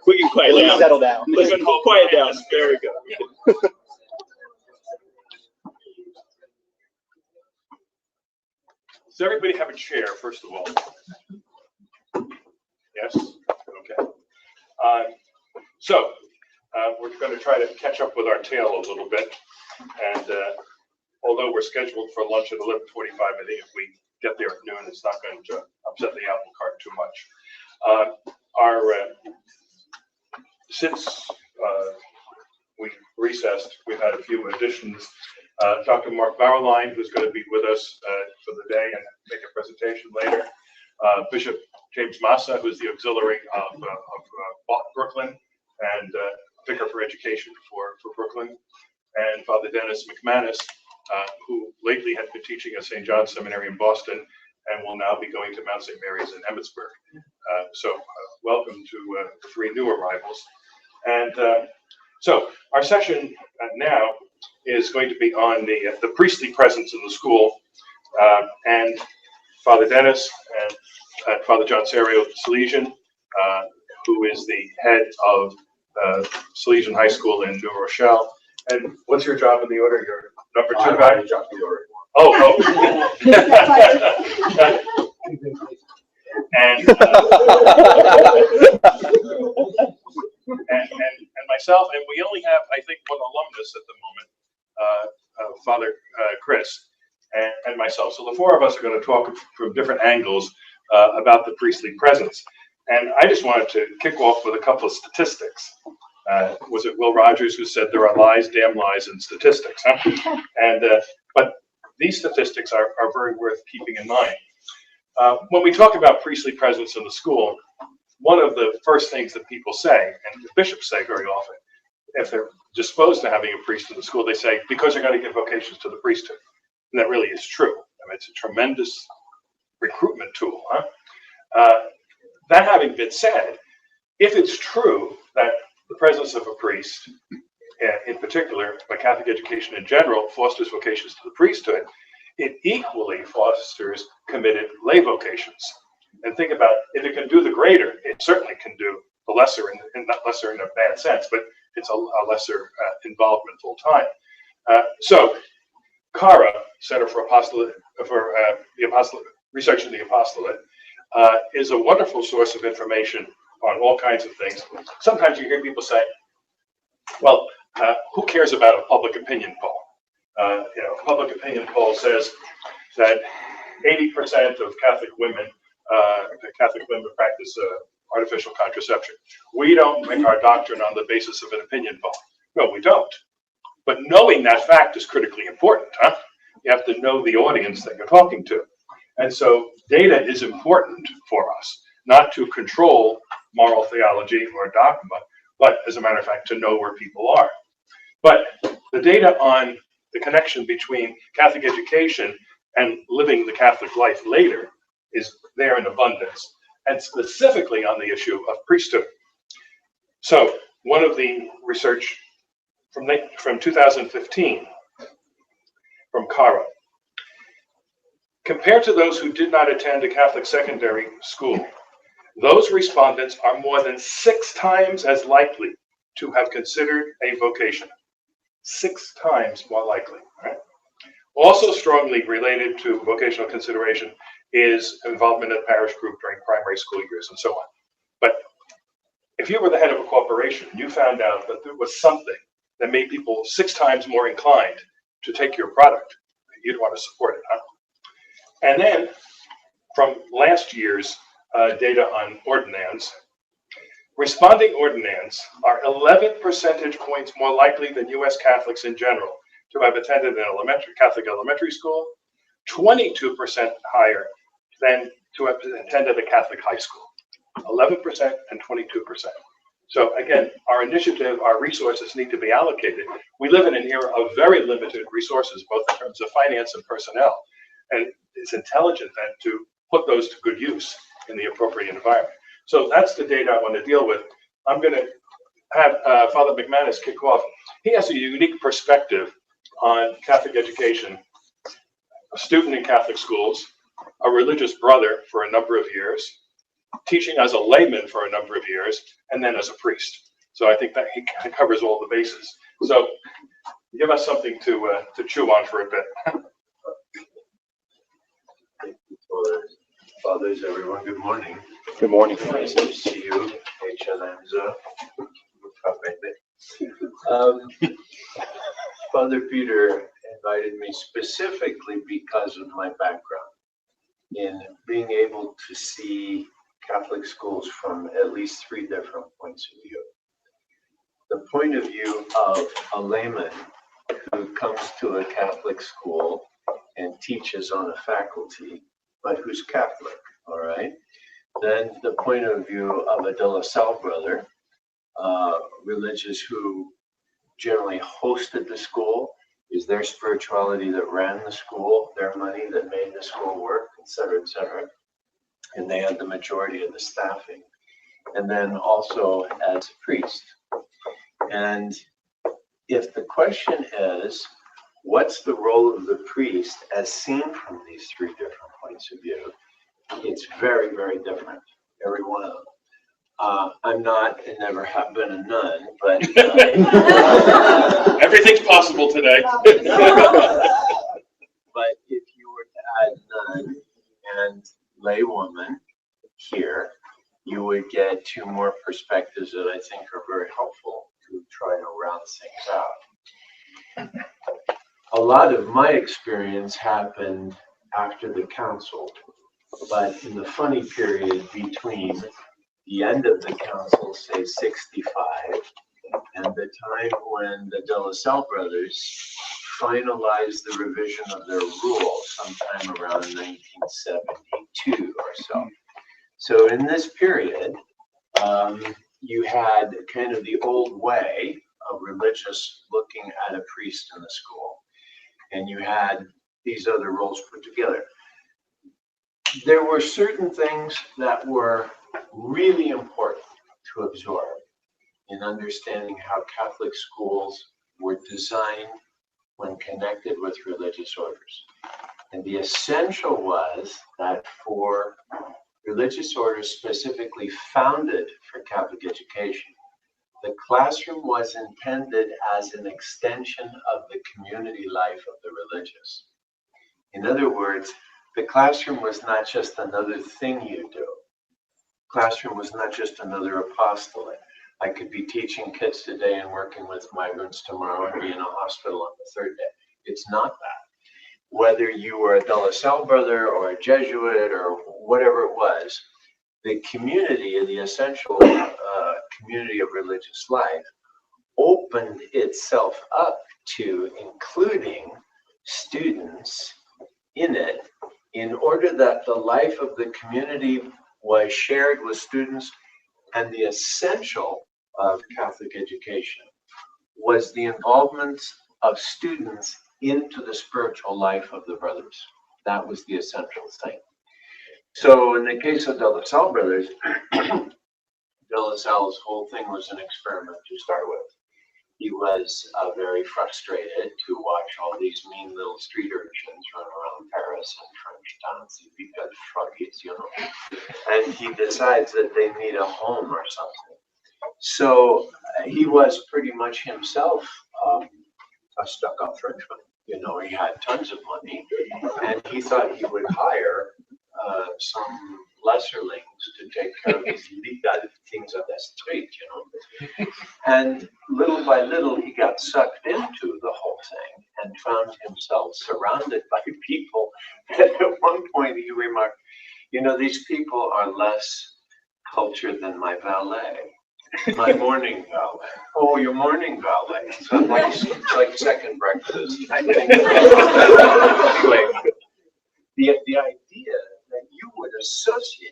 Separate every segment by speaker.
Speaker 1: We can quiet down.
Speaker 2: Settle down.
Speaker 1: Listen, we'll quiet down. There we go. Does everybody have a chair, first of all? Yes? Okay. We're going to try to catch up with our tail a little bit. And although we're scheduled for lunch at 11:45, I think if we get there at noon, it's not going to upset the apple cart too much. Since we recessed, we've had a few additions. Dr. Mark Bauerlein, who's going to be with us for the day and make a presentation later. Bishop James Massa, who's the auxiliary of Brooklyn and vicar for education for Brooklyn. And Father Dennis McManus, who lately had been teaching at St. John's Seminary in Boston and will now be going to Mount St. Mary's in Emmitsburg. Welcome to the three new arrivals. And so our session now is going to be on the priestly presence in the school. And Father Dennis and Father John Serio, Salesian, who is the head of Salesian High School in New Rochelle. And what's your job in the order? You're number two guy?
Speaker 3: Job in the order.
Speaker 1: Oh. and myself, and we only have, I think, one alumnus at the moment, Father Chris and myself. So the four of us are going to talk from different angles about the priestly presence. And I just wanted to kick off with a couple of statistics. Was it Will Rogers who said there are lies, damn lies, and statistics? Huh? But these statistics are very worth keeping in mind. When we talk about priestly presence in the school, one of the first things that people say, and the bishops say very often, if they're disposed to having a priest in the school, they say, because you're going to give vocations to the priesthood. And that really is true. I mean, it's a tremendous recruitment tool. Huh? That having been said, if it's true that the presence of a priest, in particular, by Catholic education in general, fosters vocations to the priesthood, it equally fosters committed lay vocations. And think about, if it can do the greater, it certainly can do the lesser, and not lesser in a bad sense, but it's a lesser involvement full time. So, CARA, Center for Apostolate, Research in the Apostolate, is a wonderful source of information on all kinds of things. Sometimes you hear people say, well, who cares about a public opinion poll? A public opinion poll says that 80% of Catholic women practice artificial contraception. We don't make our doctrine on the basis of an opinion poll. No, we don't. But knowing that fact is critically important. Huh? You have to know the audience that you're talking to. And so data is important for us, not to control moral theology or dogma, but as a matter of fact, to know where people are. But the data on the connection between Catholic education and living the Catholic life later is there in abundance, and specifically on the issue of priesthood. So one of the research from 2015 from CARA, compared to those who did not attend a Catholic secondary school, those respondents are more than 6 times as likely to have considered a vocation. 6 times more likely. Right? Also strongly related to vocational consideration is involvement in a parish group during primary school years and so on. But if you were the head of a corporation, you found out that there was something that made people 6 times more inclined to take your product, you'd want to support it. Huh? And then from last year's data on ordinands, responding ordinands are 11 percentage points more likely than U.S. Catholics in general to have attended an Catholic elementary school, 22% higher than to have attended a Catholic high school. 11% and 22%. So again, our initiative, our resources need to be allocated. We live in an era of very limited resources, both in terms of finance and personnel. And it's intelligent then to put those to good use in the appropriate environment. So that's the data I want to deal with. I'm going to have Father McManus kick off. He has a unique perspective on Catholic education, a student in Catholic schools, a religious brother for a number of years, teaching as a layman for a number of years, and then as a priest. So I think that he covers all the bases. So give us something to chew on for a bit.
Speaker 2: Fathers, everyone, good morning.
Speaker 1: Good morning.
Speaker 2: Nice to see you. Father Peter invited me specifically because of my background in being able to see Catholic schools from at least three different points of view. The point of view of a layman who comes to a Catholic school and teaches on a faculty, but who's Catholic, all right? Then the point of view of a De La Salle brother, religious who generally hosted the school, is their spirituality that ran the school, their money that made the school work, et cetera, et cetera. And they had the majority of the staffing. And then also as a priest. And if the question is, what's the role of the priest as seen from these three different points of view? It's very, very different, every one of them. I'm not and never have been a nun, but
Speaker 1: everything's possible today.
Speaker 2: But if you were to add nun and laywoman here, you would get two more perspectives that I think are very helpful to try to round things out. A lot of my experience happened after the council, but in the funny period between the end of the council, say 65, and the time when the De La Salle brothers finalized the revision of their rules sometime around 1972 or so. So in this period, you had kind of the old way of religious looking at a priest in the school, and you had these other roles put together. There were certain things that were really important to absorb in understanding how Catholic schools were designed when connected with religious orders. And the essential was that for religious orders specifically founded for Catholic education, the classroom was intended as an extension of the community life of the religious. In other words, the classroom was not just another thing you do. Classroom was not just another apostolate. I could be teaching kids today and working with migrants tomorrow and be in a hospital on the third day. It's not that. Whether you were a De La Salle brother or a Jesuit or whatever it was, the community, the essential community of religious life, opened itself up to including students in it in order that the life of the community was shared with students. And the essential of Catholic education was the involvement of students into the spiritual life of the brothers. That was the essential thing. So in the case of De La Salle brothers, De La Salle's whole thing was an experiment to start with. He was very frustrated to watch all these mean little street urchins run around Paris and French towns, you know, and he decides that they need a home or something. So he was pretty much himself a stuck-up Frenchman. You know, he had tons of money, and he thought he would hire some lesserlings to take care of these legal things of the street, you know. And little by little, he got sucked into the whole thing and found himself surrounded by people. And at one point, he remarked, you know, these people are less cultured than my valet. My morning valet. Oh, your morning valet. So it's like second breakfast, I think. Anyway, the idea that you would associate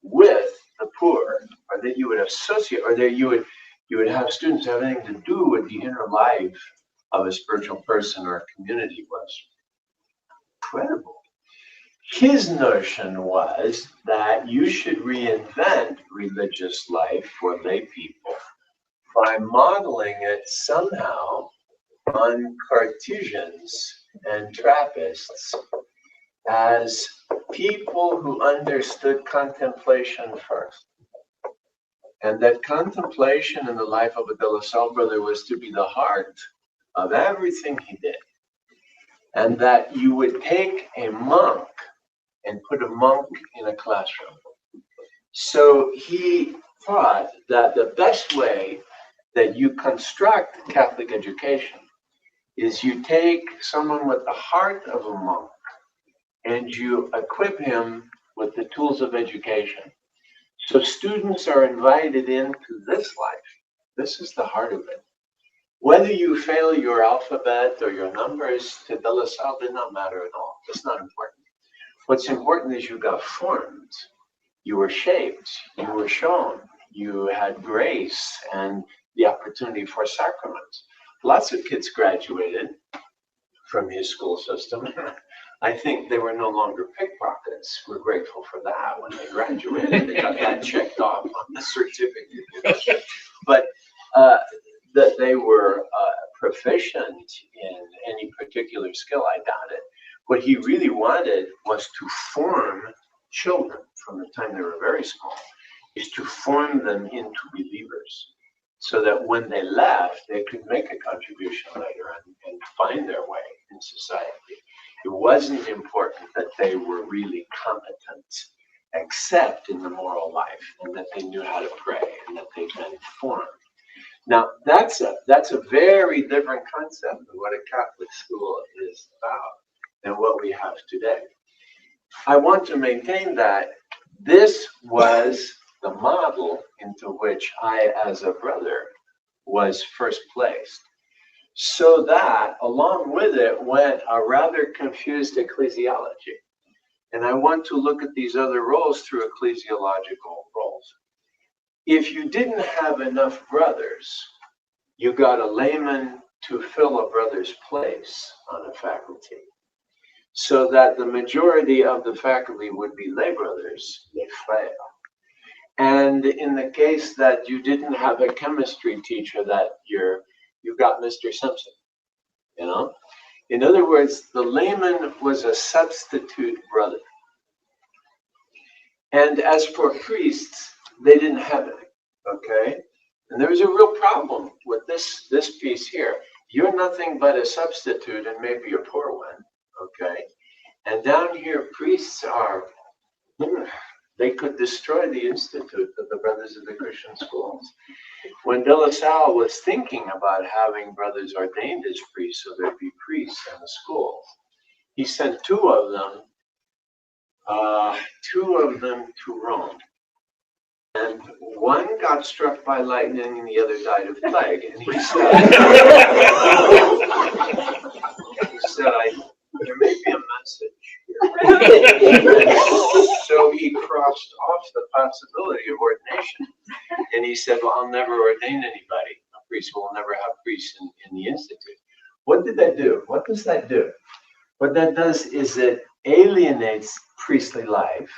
Speaker 2: with the poor, or that you would associate, or that you would have students have anything to do with the inner life of a spiritual person or a community was incredible. His notion was that you should reinvent religious life for lay people by modeling it somehow on Cartesians and Trappists as people who understood contemplation first. And that contemplation in the life of a De La Salle brother was to be the heart of everything he did. And that you would take a monk and put a monk in a classroom. So he thought that the best way that you construct Catholic education is you take someone with the heart of a monk and you equip him with the tools of education. So students are invited into this life. This is the heart of it. Whether you fail your alphabet or your numbers to De La Salle did not matter at all. That's not important. What's important is you got formed. You were shaped. You were shown. You had grace and the opportunity for sacraments. Lots of kids graduated from his school system. I think they were no longer pickpockets. We're grateful for that when they graduated. They got that checked off on the certificate. But that they were proficient in any particular skill, I doubt it. What he really wanted was to form children from the time they were very small, is to form them into believers, so that when they left, they could make a contribution later and find their way in society. It wasn't important that they were really competent, except in the moral life, and that they knew how to pray, and that they'd been formed. Now, that's a very different concept of what a Catholic school is about than what we have today. I want to maintain that this was the model into which I, as a brother, was first placed. So that, along with it, went a rather confused ecclesiology. And I want to look at these other roles through ecclesiological roles. If you didn't have enough brothers, you got a layman to fill a brother's place on a faculty, so that the majority of the faculty would be lay brothers, les frères. And in the case that you didn't have a chemistry teacher, that you got Mr. Simpson, you know? In other words, the layman was a substitute brother. And as for priests, they didn't have it, okay? And there was a real problem with this piece here. You're nothing but a substitute and maybe a poor one, okay? And down here, priests are, they could destroy the institute of the Brothers of the Christian Schools. When De La Salle was thinking about having brothers ordained as priests, so there'd be priests in the schools, he sent two of them to Rome. And one got struck by lightning and the other died of plague. And he said, there may be a message here. So he crossed off the possibility of ordination. And he said, well, I'll never ordain anybody. A priest will never have priests in the institute. What did that do? What does that do? What that does is it alienates priestly life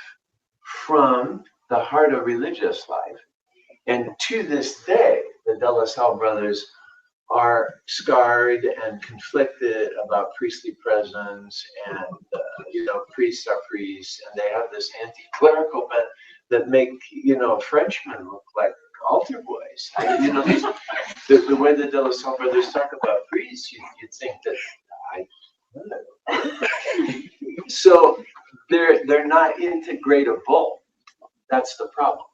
Speaker 2: from the heart of religious life. And to this day, the De La Salle brothers are scarred and conflicted about priestly presence, and priests are priests, and they have this anti-clerical bent that make Frenchmen look like altar boys. The way the De La Salle brothers talk about priests, you'd think that so they're not integratable. That's the problem.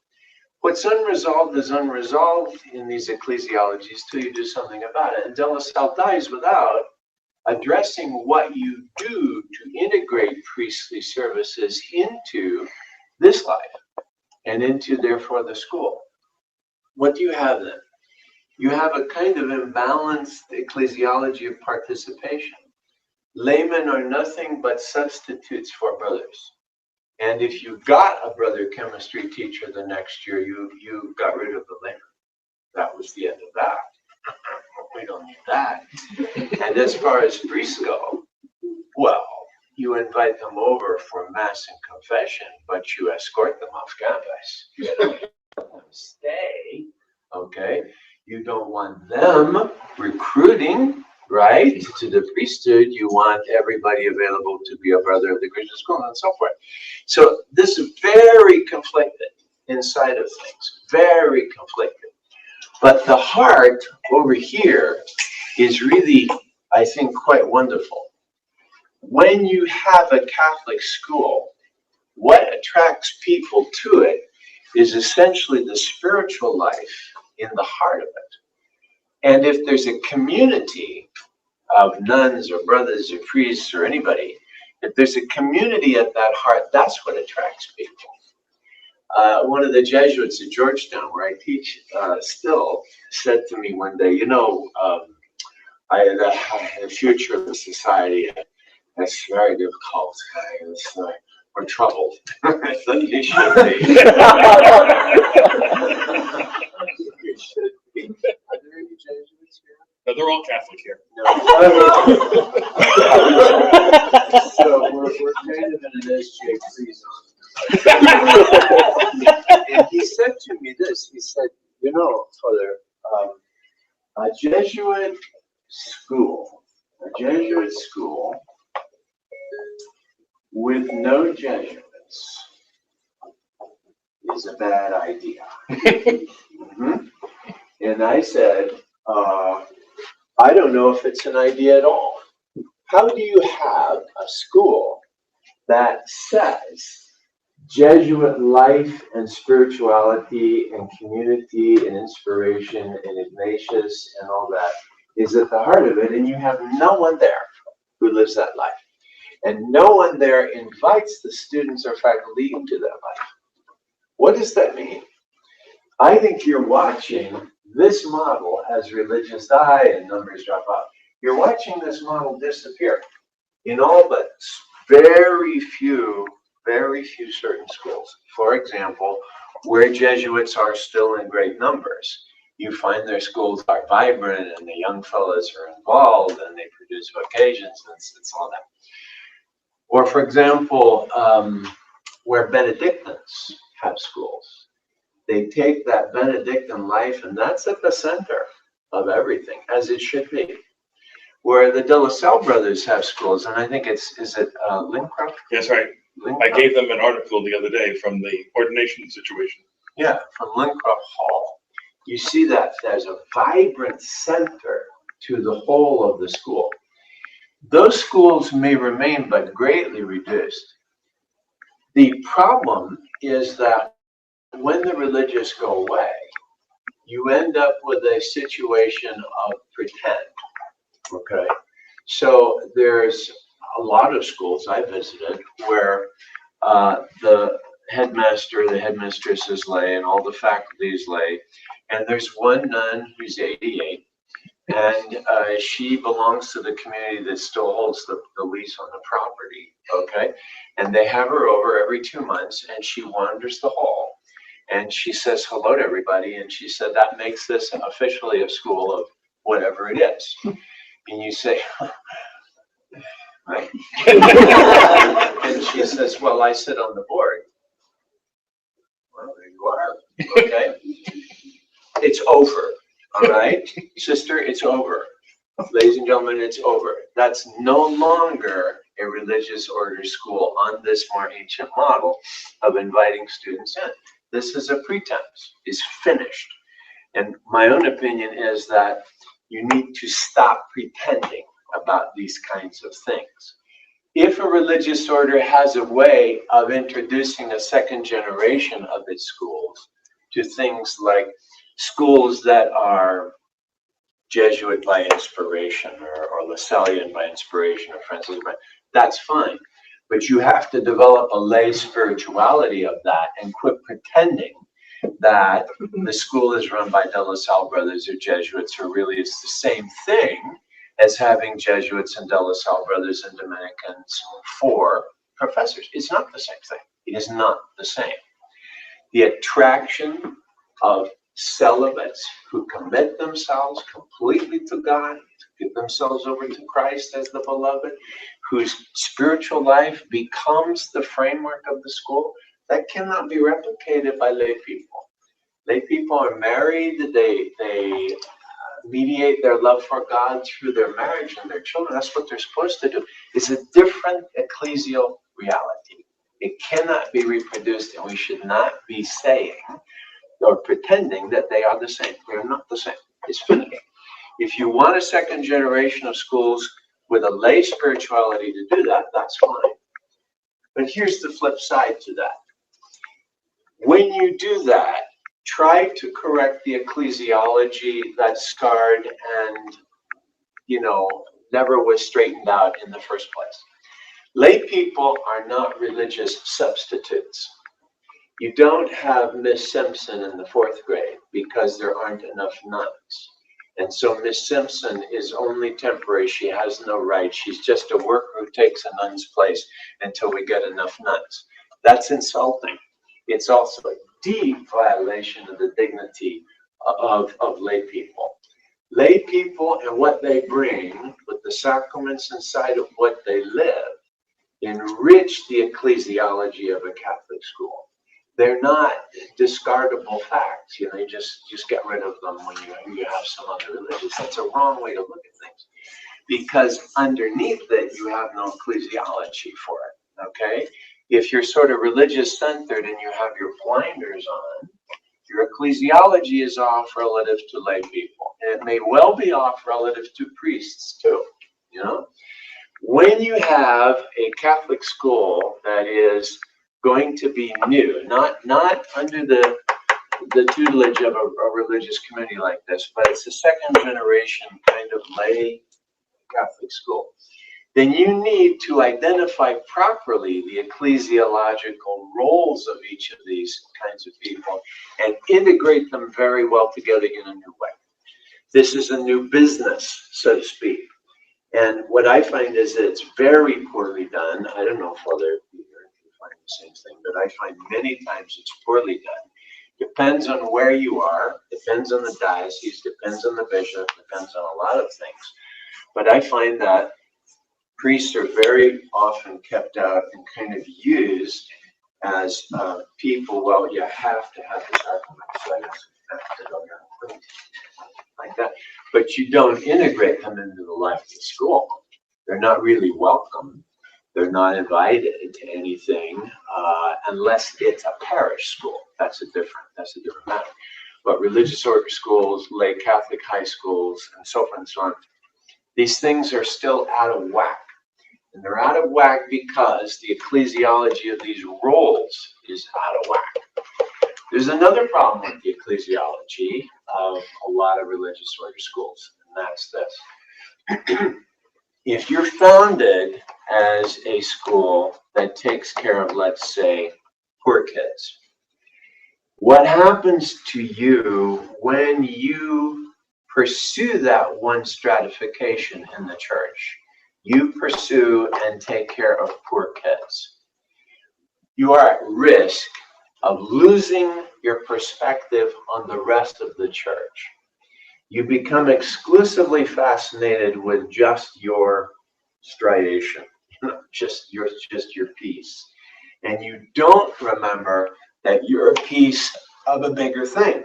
Speaker 2: What's unresolved is unresolved in these ecclesiologies till you do something about it. And De La Salle dies without addressing what you do to integrate priestly services into this life and into, therefore, the school. What do you have then? You have a kind of imbalanced ecclesiology of participation. Laymen are nothing but substitutes for brothers. And if you got a brother chemistry teacher the next year, you got rid of the layman. That was the end of that. We don't need that. And as far as priests go, well, you invite them over for mass and confession, but you escort them off campus. You don't let them stay, okay? You don't want them recruiting right? To the priesthood, you want everybody available to be a brother of the Christian school and so forth. So this is very conflicted inside of things, very conflicted. But the heart over here is really, I think, quite wonderful. When you have a Catholic school, what attracts people to it is essentially the spiritual life in the heart of it. And if there's a community of nuns or brothers or priests or anybody, if there's a community at that heart, that's what attracts people. One of the Jesuits at Georgetown, where I teach still, said to me one day, the future of the society is very difficult. We're troubled. I thought you should be. You should be. Are there any Jesuits here?
Speaker 1: No, they're all Catholic here.
Speaker 2: No. So we're kind of in an SJ free zone. And he said to me this, he said, Father, a Jesuit school with no Jesuits is a bad idea. Mm-hmm. And I said, I don't know if it's an idea at all. How do you have a school that says Jesuit life and spirituality and community and inspiration and Ignatius and all that is at the heart of it, and you have no one there who lives that life? And no one there invites the students or faculty into that life. What does that mean? I think you're watching this model as religions die and numbers drop out. You're watching this model disappear in all but very few certain schools. For example, where Jesuits are still in great numbers, you find their schools are vibrant and the young fellows are involved and they produce vocations and it's all that. Or for example, where Benedictines have schools, they take that Benedictine life and that's at the center of everything, as it should be. Where the De La Salle brothers have schools, and I think is it Lincroft?
Speaker 1: That's right. I gave them an article the other day from the ordination situation.
Speaker 2: Yeah, from Lincroft Hall. You see that there's a vibrant center to the whole of the school. Those schools may remain, but greatly reduced. The problem is that when the religious go away, you end up with a situation of pretend. Okay, so there's a lot of schools I visited where the headmaster, the headmistress is lay, and all the faculty is lay, and there's one nun who's 88, and she belongs to the community that still holds the lease on the property. Okay, and they have her over every 2 months, and she wanders the hall, and she says hello to everybody, and she said that makes this officially a school of whatever it is. And you say, right? And she says, well, I sit on the board. Well, there you are. Okay. It's over. All right, sister, it's over. Ladies and gentlemen, it's over. That's no longer a religious order school on this more ancient model of inviting students in. This is a pretense. It's finished. And my own opinion is that you need to stop pretending about these kinds of things. If a religious order has a way of introducing a second generation of its schools to things like schools that are Jesuit by inspiration or Lasallian by inspiration or Franciscan, that's fine. But you have to develop a lay spirituality of that and quit pretending that the school is run by De La Salle brothers or Jesuits, or really it's the same thing as having Jesuits and De La Salle brothers and Dominicans for professors. It's not the same thing. It is not the same. The attraction of celibates who commit themselves completely to God, give themselves over to Christ as the beloved, whose spiritual life becomes the framework of the school, that cannot be replicated by lay people. Lay people are married, they mediate their love for God through their marriage and their children. That's what they're supposed to do. It's a different ecclesial reality. It cannot be reproduced, and we should not be saying or pretending that they are the same. They're not the same. It's finicky. If you want a second generation of schools with a lay spirituality to do that, that's fine. But here's the flip side to that. When you do that, try to correct the ecclesiology that's scarred and, never was straightened out in the first place. Lay people are not religious substitutes. You don't have Miss Simpson in the 4th grade because there aren't enough nuns. And so Miss Simpson is only temporary. She has no right. She's just a worker who takes a nun's place until we get enough nuns. That's insulting. It's also a deep violation of the dignity of lay people. Lay people and what they bring with the sacraments inside of what they live enrich the ecclesiology of a Catholic school. They're not discardable facts. You just get rid of them when you have some other religions. That's a wrong way to look at things, because underneath it you have no ecclesiology for it. Okay, if you're sort of religious centered and you have your blinders on, your ecclesiology is off relative to lay people, and it may well be off relative to priests too. When you have a Catholic school that is going to be new, not under the tutelage of a religious community like this, but it's a second generation kind of lay Catholic school, then you need to identify properly the ecclesiological roles of each of these kinds of people and integrate them very well together in a new way. This is a new business, so to speak. And what I find is that it's very poorly done. I don't know if other people find the same thing, but I find many times it's poorly done. Depends on where you are, depends on the diocese, depends on the bishop, depends on a lot of things. But I find that priests are very often kept out and kind of used as people. Well, you have to have the sacraments, so I guess you have to go down like that. But you don't integrate them into the life of the school. They're not really welcome. They're not invited to anything unless it's a parish school. That's a different matter. But religious order schools, lay Catholic high schools, and so forth and so on, these things are still out of whack. And they're out of whack because the ecclesiology of these roles is out of whack. There's another problem with the ecclesiology of a lot of religious order schools, and that's this. If you're founded as a school that takes care of, let's say, poor kids, what happens to you when you pursue that one stratification in the church? You pursue and take care of poor kids. You are at risk of losing your perspective on the rest of the church. You become exclusively fascinated with just your striation, just your piece. And you don't remember that you're a piece of a bigger thing.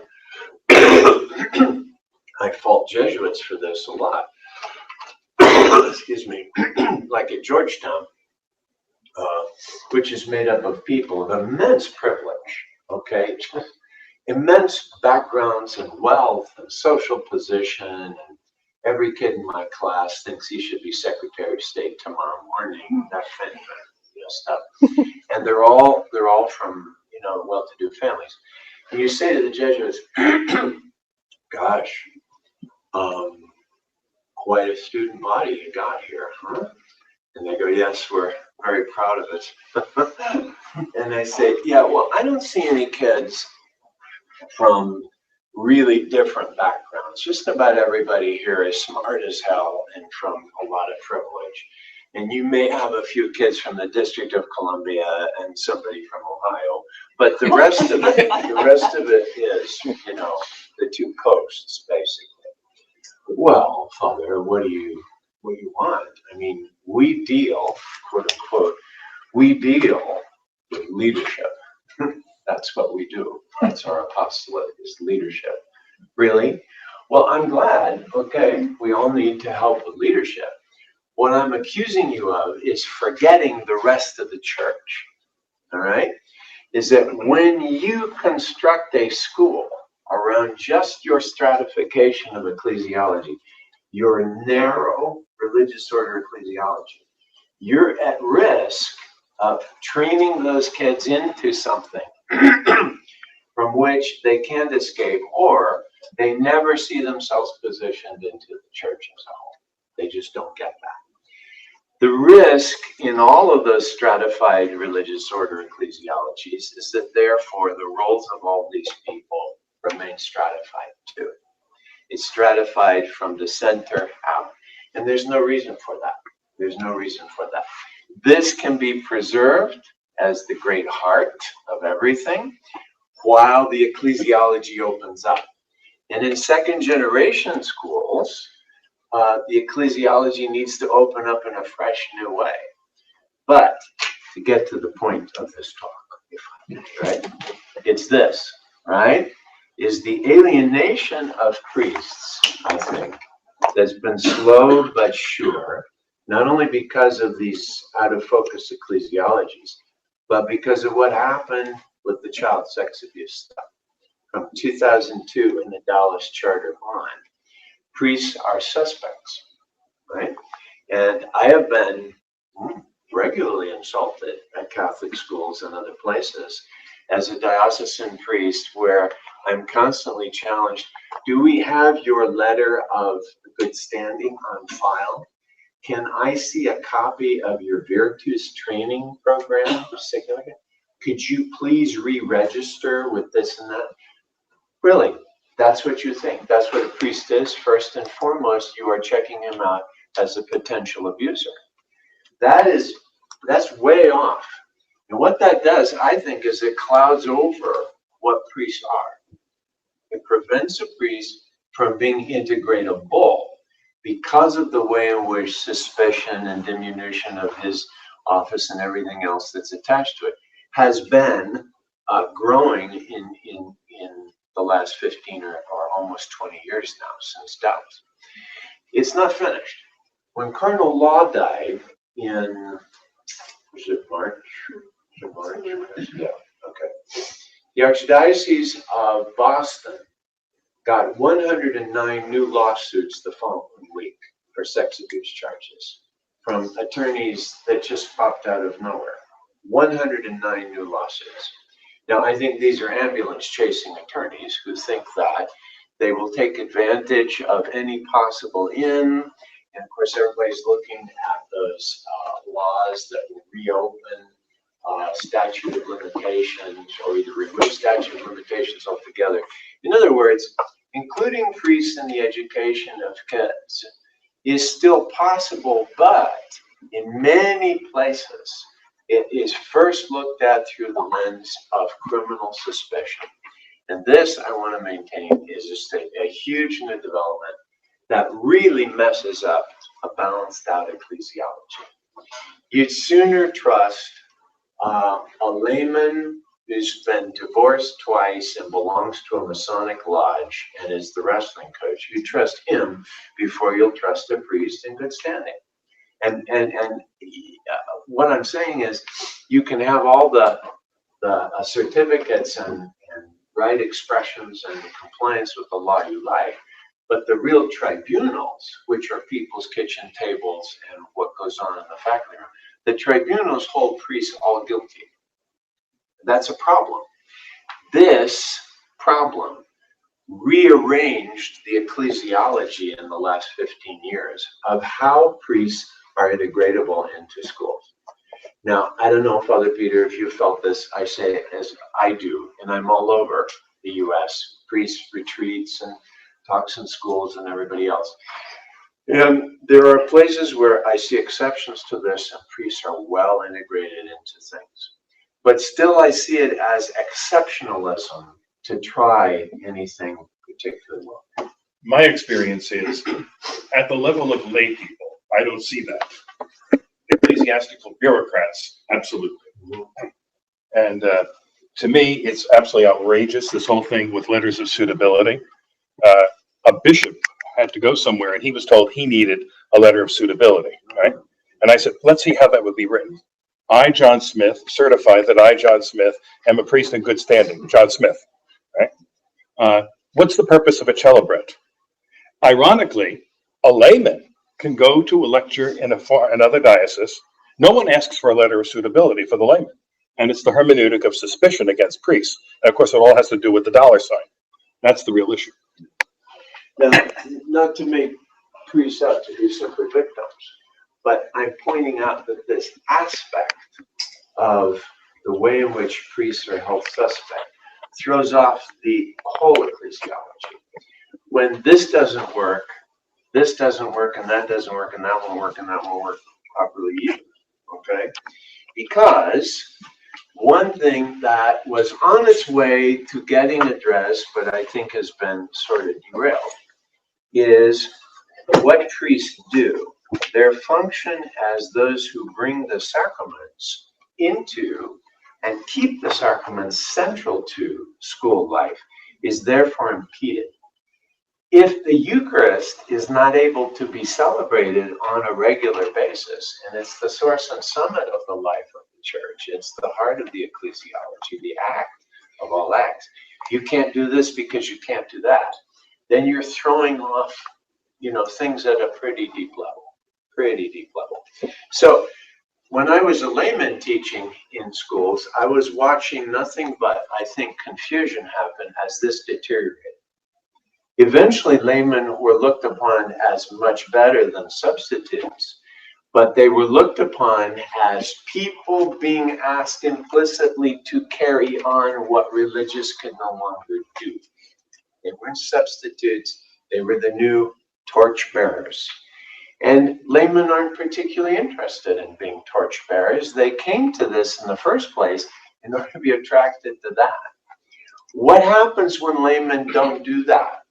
Speaker 2: I fault Jesuits for this a lot. Excuse me. Like at Georgetown, which is made up of people of immense privilege, okay? Immense backgrounds and wealth and social position, and every kid in my class thinks he should be Secretary of State tomorrow morning, that kind of stuff. And they're all from, well-to-do families. And you say to the Jesuits, gosh, quite a student body you got here, huh? And they go, yes, we're very proud of it. And I say, yeah, well, I don't see any kids from really different backgrounds. Just about everybody here is smart as hell and from a lot of privilege. And you may have a few kids from the District of Columbia and somebody from Ohio, but the rest of it is, the two coasts, basically. Well, Father, what do you want? I mean, we deal, quote unquote, with leadership. That's what we do. That's our apostolate, is leadership. Really? Well, I'm glad. Okay, we all need to help with leadership. What I'm accusing you of is forgetting the rest of the church. All right? Is that when you construct a school around just your stratification of ecclesiology, your narrow religious order ecclesiology, you're at risk of training those kids into something from which they can't escape, or they never see themselves positioned into the church as a whole. They just don't get that. The risk in all of those stratified religious order ecclesiologies is that therefore the roles of all these people remain stratified too. It's stratified from the center out. And there's no reason for that. There's no reason for that. This can be preserved as the great heart of everything while the ecclesiology opens up. And in second generation schools, the ecclesiology needs to open up in a fresh new way. But to get to the point of this talk, right? It's this, right? Is the alienation of priests, I think, that's been slow but sure, not only because of these out of focus ecclesiologies, but because of what happened with the child sex abuse stuff from 2002 in the Dallas Charter on. Priests are suspects, right? And I have been regularly insulted at Catholic schools and other places as a diocesan priest, where I'm constantly challenged. Do we have your letter of good standing on file? Can I see a copy of your Virtus training program? Could you please re-register with this and that? Really, that's what you think. That's what a priest is. First and foremost, you are checking him out as a potential abuser. That's way off. And what that does, I think, is it clouds over what priests are. It prevents a priest from being integratable because of the way in which suspicion and diminution of his office and everything else that's attached to it has been growing in the last 15 or almost 20 years now since Dallas. It's not finished. When Cardinal Law died in, was it March? Yeah, okay. The Archdiocese of Boston got 109 new lawsuits the following week for sex abuse charges from attorneys that just popped out of nowhere. 109 new lawsuits. Now, I think these are ambulance chasing attorneys who think that they will take advantage of any possible in. And of course, everybody's looking at those laws that will reopen statute of limitations or either remove statute of limitations altogether. In other words, including priests in the education of kids is still possible, but in many places, it is first looked at through the lens of criminal suspicion. And this, I want to maintain, is just a huge new development that really messes up a balanced out ecclesiology. You'd sooner trust a layman who's been divorced twice and belongs to a Masonic lodge and is the wrestling coach. You trust him before you'll trust a priest in good standing. And what I'm saying is, you can have all the certificates and right expressions and compliance with the law you like, but the real tribunals, which are people's kitchen tables and what goes on in the faculty room, the tribunals hold priests all guilty. That's a problem. This problem rearranged the ecclesiology in the last 15 years of how priests are integratable into schools. Now, I don't know, Father Peter, if you felt this. I say it as I do, and I'm all over the US, priest retreats and talks in schools and everybody else. And there are places where I see exceptions to this, and priests are well integrated into things. But still, I see it as exceptionalism to try anything particularly well.
Speaker 1: My experience is, at the level of lay people, I don't see that. Ecclesiastical bureaucrats, absolutely. And to me, it's absolutely outrageous, this whole thing with letters of suitability. a bishop had to go somewhere and he was told he needed a letter of suitability, right? And I said, let's see how that would be written. I, John Smith, certify that I, John Smith, am a priest in good standing, John Smith, right? What's the purpose of a celebrant? Ironically, a layman can go to a lecture in another diocese. No one asks for a letter of suitability for the layman. And it's the hermeneutic of suspicion against priests. And of course, it all has to do with the dollar sign. That's the real issue.
Speaker 2: Now, not to make priests out to be simply victims, but I'm pointing out that this aspect of the way in which priests are held suspect throws off the whole ecclesiology. When this doesn't work, and that doesn't work, and that won't work, and that won't work properly either, okay? Because one thing that was on its way to getting addressed, but I think has been sort of derailed, is what priests do. Their function as those who bring the sacraments into and keep the sacraments central to school life is therefore impeded. If the Eucharist is not able to be celebrated on a regular basis, and it's the source and summit of the life of the church, it's the heart of the ecclesiology, the act of all acts. You can't do this because you can't do that. Then you're throwing off, things at a pretty deep level. So when I was a layman teaching in schools, I was watching nothing but, I think, confusion happen as this deteriorated. Eventually, laymen were looked upon as much better than substitutes, but they were looked upon as people being asked implicitly to carry on what religious could no longer do. They weren't substitutes, they were the new torch bearers. And laymen aren't particularly interested in being torch bearers. They came to this in the first place in order to be attracted to that. What happens when laymen don't do that?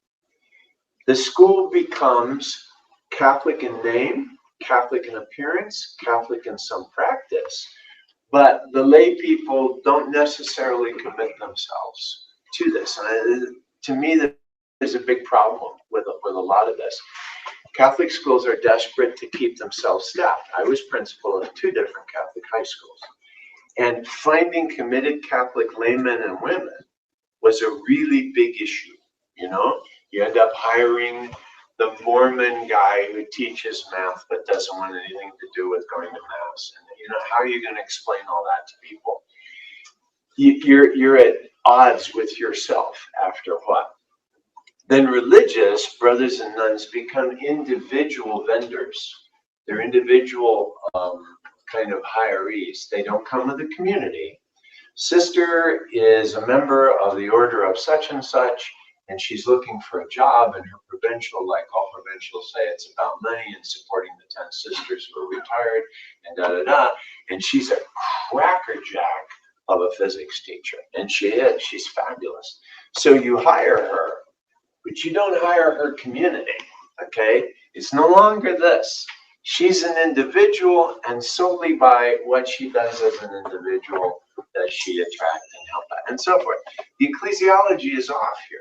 Speaker 2: The school becomes Catholic in name, Catholic in appearance, Catholic in some practice, but the lay people don't necessarily commit themselves to this. And to me, there's a big problem with a lot of this. Catholic schools are desperate to keep themselves staffed. I was principal of 2 different Catholic high schools. And finding committed Catholic laymen and women was a really big issue. You end up hiring the Mormon guy who teaches math but doesn't want anything to do with going to mass. And how are you going to explain all that to people? You're at odds with yourself after a while. Then religious brothers and nuns become individual vendors. They're individual kind of hirees. They don't come with the community. Sister is a member of the order of such and such, and she's looking for a job, and her provincial, like all provincials say, it's about money and supporting the 10 sisters who are retired, and and she's a crackerjack of a physics teacher, and she's fabulous. So you hire her, but you don't hire her community, okay? It's no longer this. She's an individual, and solely by what she does as an individual does she attract and help out, and so forth. The ecclesiology is off here.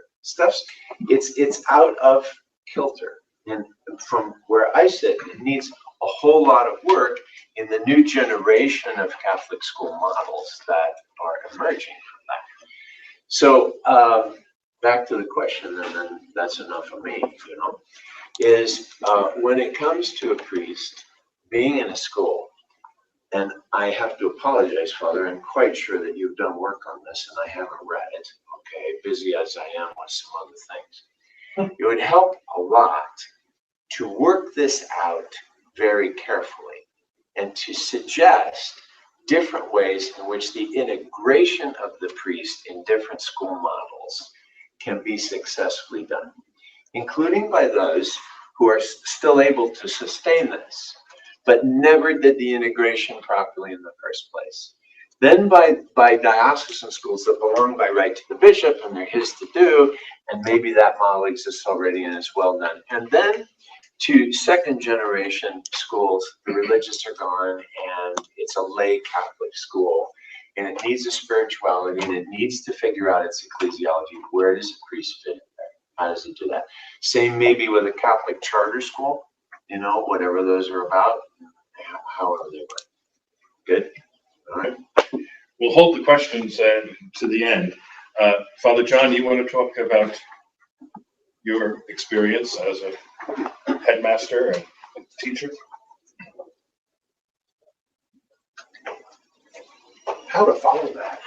Speaker 2: It's out of kilter. And from where I sit, it needs a whole lot of work in the new generation of Catholic school models that are emerging from that. So back to the question, and then that's enough of me, is when it comes to a priest being in a school, and I have to apologize, Father, I'm quite sure that you've done work on this and I haven't read it, okay, busy as I am with some other things. It would help a lot to work this out very carefully and to suggest different ways in which the integration of the priest in different school models can be successfully done, including by those who are still able to sustain this, but never did the integration properly in the first place. Then by diocesan schools that belong by right to the bishop and they're his to do, and maybe that model exists already and is well done. And then to 2nd generation schools, the religious are gone and it's a lay Catholic school, and it needs a spirituality and it needs to figure out its ecclesiology. Where does a priest fit in there? How does it do that? Same maybe with a Catholic charter school, you know, whatever those are about, however they work. Good? All right.
Speaker 1: We'll hold the questions to the end. Father John, you want to talk about your experience as a headmaster and teacher?
Speaker 3: How to follow that?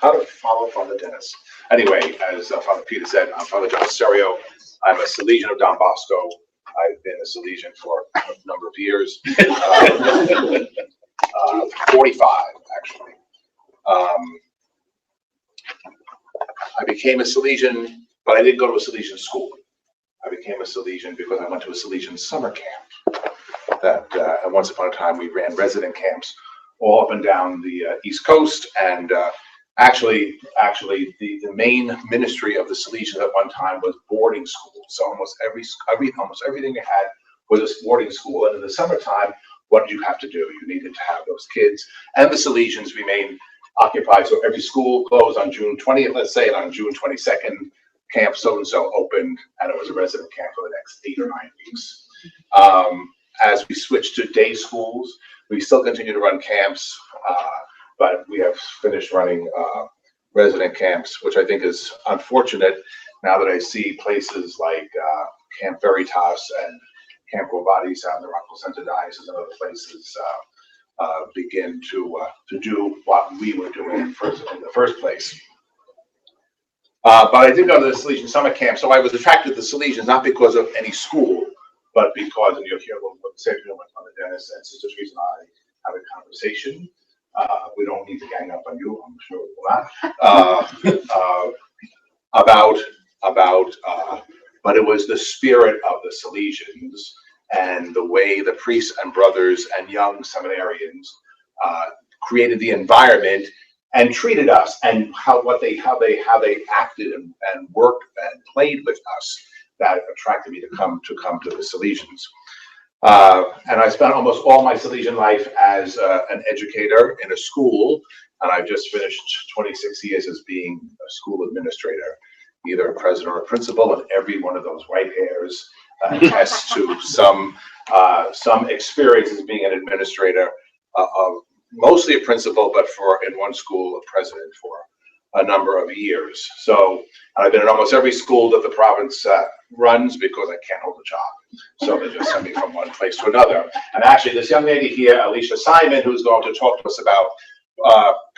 Speaker 3: how to follow Father Dennis? Anyway, as Father Peter said, I'm Father John Serio. I'm a Salesian of Don Bosco. I've been a Salesian for a number of years, 45 actually. I became a Salesian, but I didn't go to a Salesian school. I became a Salesian because I went to a Salesian summer camp. And once upon a time we ran resident camps all up and down the East Coast, and actually the main ministry of the Salesians at one time was boarding school. So almost everything you had was a boarding school, and in the summertime, what did you have to do? You needed to have those kids and the Salesians remain occupied. So every school closed on June 20th, let's say, and on June 22nd, camp so-and-so opened, and it was a resident camp for the next 8 or 9 weeks. As we switched to day schools, we still continue to run camps, but we have finished running resident camps, which I think is unfortunate now that I see places like Camp Veritas and Camp Guavadis out in the Rockville Center Diocese and other places begin to do what we were doing in the first place. But I did go to the Salesian summer camp, so I was attracted to the Salesians not because of any school, but because, and you'll hear what Serio and Father Dennis and Sister Teresa and I have a conversation. We don't need to gang up on you, I'm sure we will not. But it was the spirit of the Salesians and the way the priests and brothers and young seminarians created the environment and treated us, and how they acted and worked and played with us, that attracted me to come to the Salesians. And I spent almost all my Salesian life as an educator in a school, and I've just finished 26 years as being a school administrator, either a president or a principal, and every one of those white hairs attests to some experience as being an administrator, mostly a principal, but in one school, a president for a number of years. So I've been in almost every school that the province runs, because I can't hold a job. So they just send me from one place to another. And actually, this young lady here, Alicia Simon, who's going to talk to us about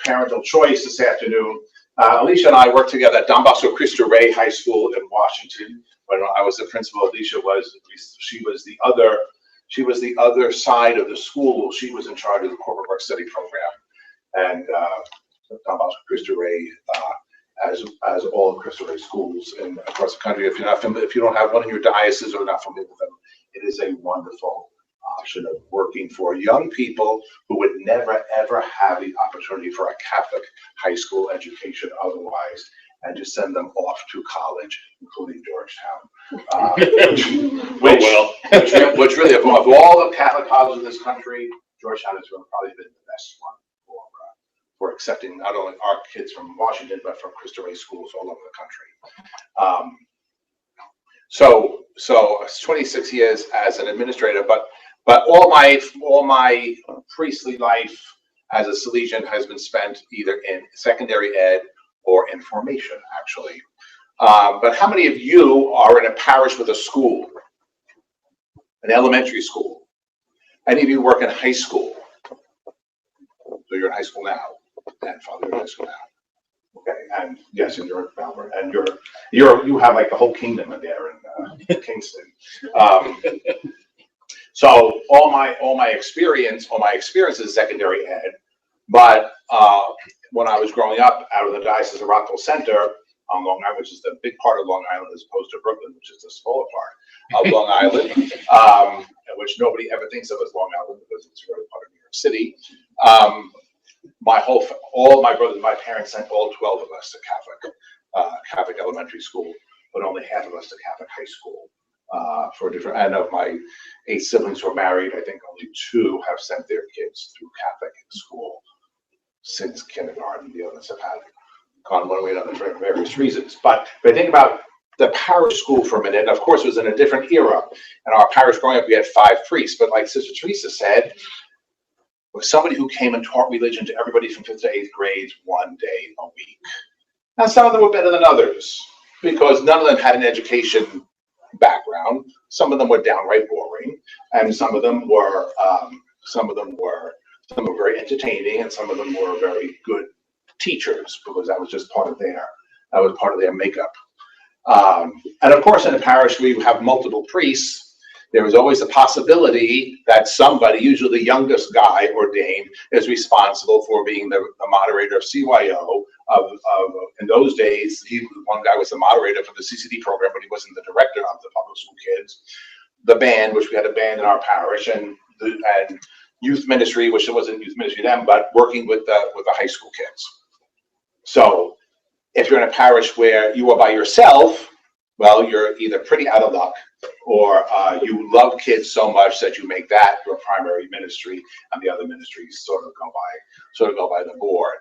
Speaker 3: parental choice this afternoon. Alicia and I worked together at Don Bosco Cristo Rey High School in Washington. When I was the principal, Alicia was the other side of the school. She was in charge of the corporate work study program. And Don Bosco Cristo Rey, as all Cristo Rey schools across the country, if you don't have one in your diocese or not familiar with them, it is a wonderful option of working for young people who would never ever have the opportunity for a Catholic high school education otherwise, and just send them off to college, including Georgetown. Which really, of all the Catholic colleges in this country, Georgetown has probably been the best one for accepting not only our kids from Washington, but from Cristo Rey schools all over the country. So 26 years as an administrator, but all my priestly life as a Salesian has been spent either in secondary ed or in formation, actually. But how many of you are in a parish with a school, an elementary school? Any of you work in high school? So you're in high school now, and Father, you're in high school now. Okay, and yes, and you're in Malvern, and you have like the whole kingdom in there in Kingston. So all my experience is secondary ed, but when I was growing up out of the Diocese of Rockville Center on Long Island, which is the big part of Long Island as opposed to Brooklyn, which is the smaller part of Long Island, which nobody ever thinks of as Long Island because it's really part of New York City. All my brothers and my parents sent all 12 of us to Catholic elementary school, but only half of us to Catholic high school. And of my 8 siblings who are married, I think only 2 have sent their kids through Catholic school since kindergarten. The others have had gone one way or another for various reasons. But if I think about the parish school for a minute, and of course, it was in a different era. In our parish growing up, we had 5 priests, but like Sister Teresa said, was somebody who came and taught religion to everybody from 5th to 8th grade 1 day a week. Now, some of them were better than others because none of them had an education background. Some of them were downright boring, and some of them were very entertaining, and some of them were very good teachers because that was just part of their makeup. And of course, in a parish where you have multiple priests, there is always a possibility that somebody, usually the youngest guy ordained, is responsible for being the moderator of CYO. In those days, one guy was the moderator for the CCD program, but he wasn't the director of the public school kids. The band, which we had a band in our parish, and youth ministry, which it wasn't youth ministry then, but working with the high school kids. So if you're in a parish where you are by yourself, well, you're either pretty out of luck, or you love kids so much that you make that your primary ministry, and the other ministries sort of go by the board.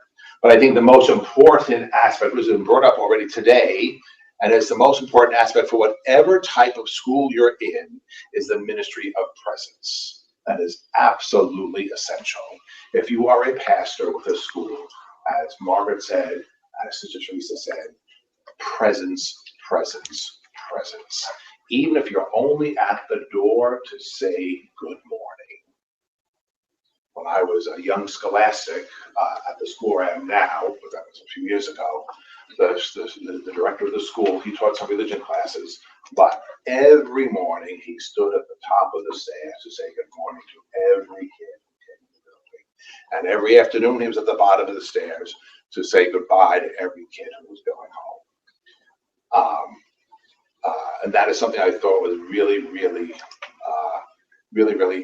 Speaker 3: But I think the most important aspect, which has been brought up already today, and it's the most important aspect for whatever type of school you're in, is the ministry of presence. That is absolutely essential. If you are a pastor with a school, as Margaret said, as Sister Teresa said, presence, presence, presence. Even if you're only at the door to say good morning. When I was a young scholastic at the school where I am now, but that was a few years ago, the director of the school, he taught some religion classes, but every morning he stood at the top of the stairs to say good morning to every kid who came in the building. And every afternoon he was at the bottom of the stairs to say goodbye to every kid who was going home. And that is something I thought was really, really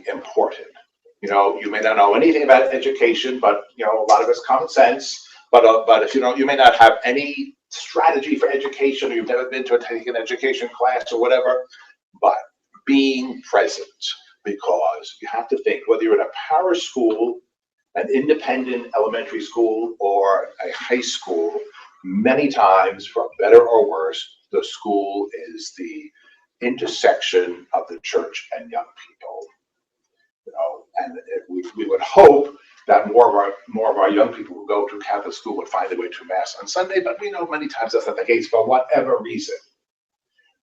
Speaker 3: important. You know, you may not know anything about education, but you know, a lot of it's common sense. But if you don't, you may not have any strategy for education, or you've never been to take an education class or whatever. But being present, because you have to think whether you're in a parish school, an independent elementary school, or a high school, many times, for better or worse, the school is the intersection of the church and young people. You know, and we would hope that more of our young people who go to Catholic school would find their way to Mass on Sunday, but we know many times that's not the case for whatever reason.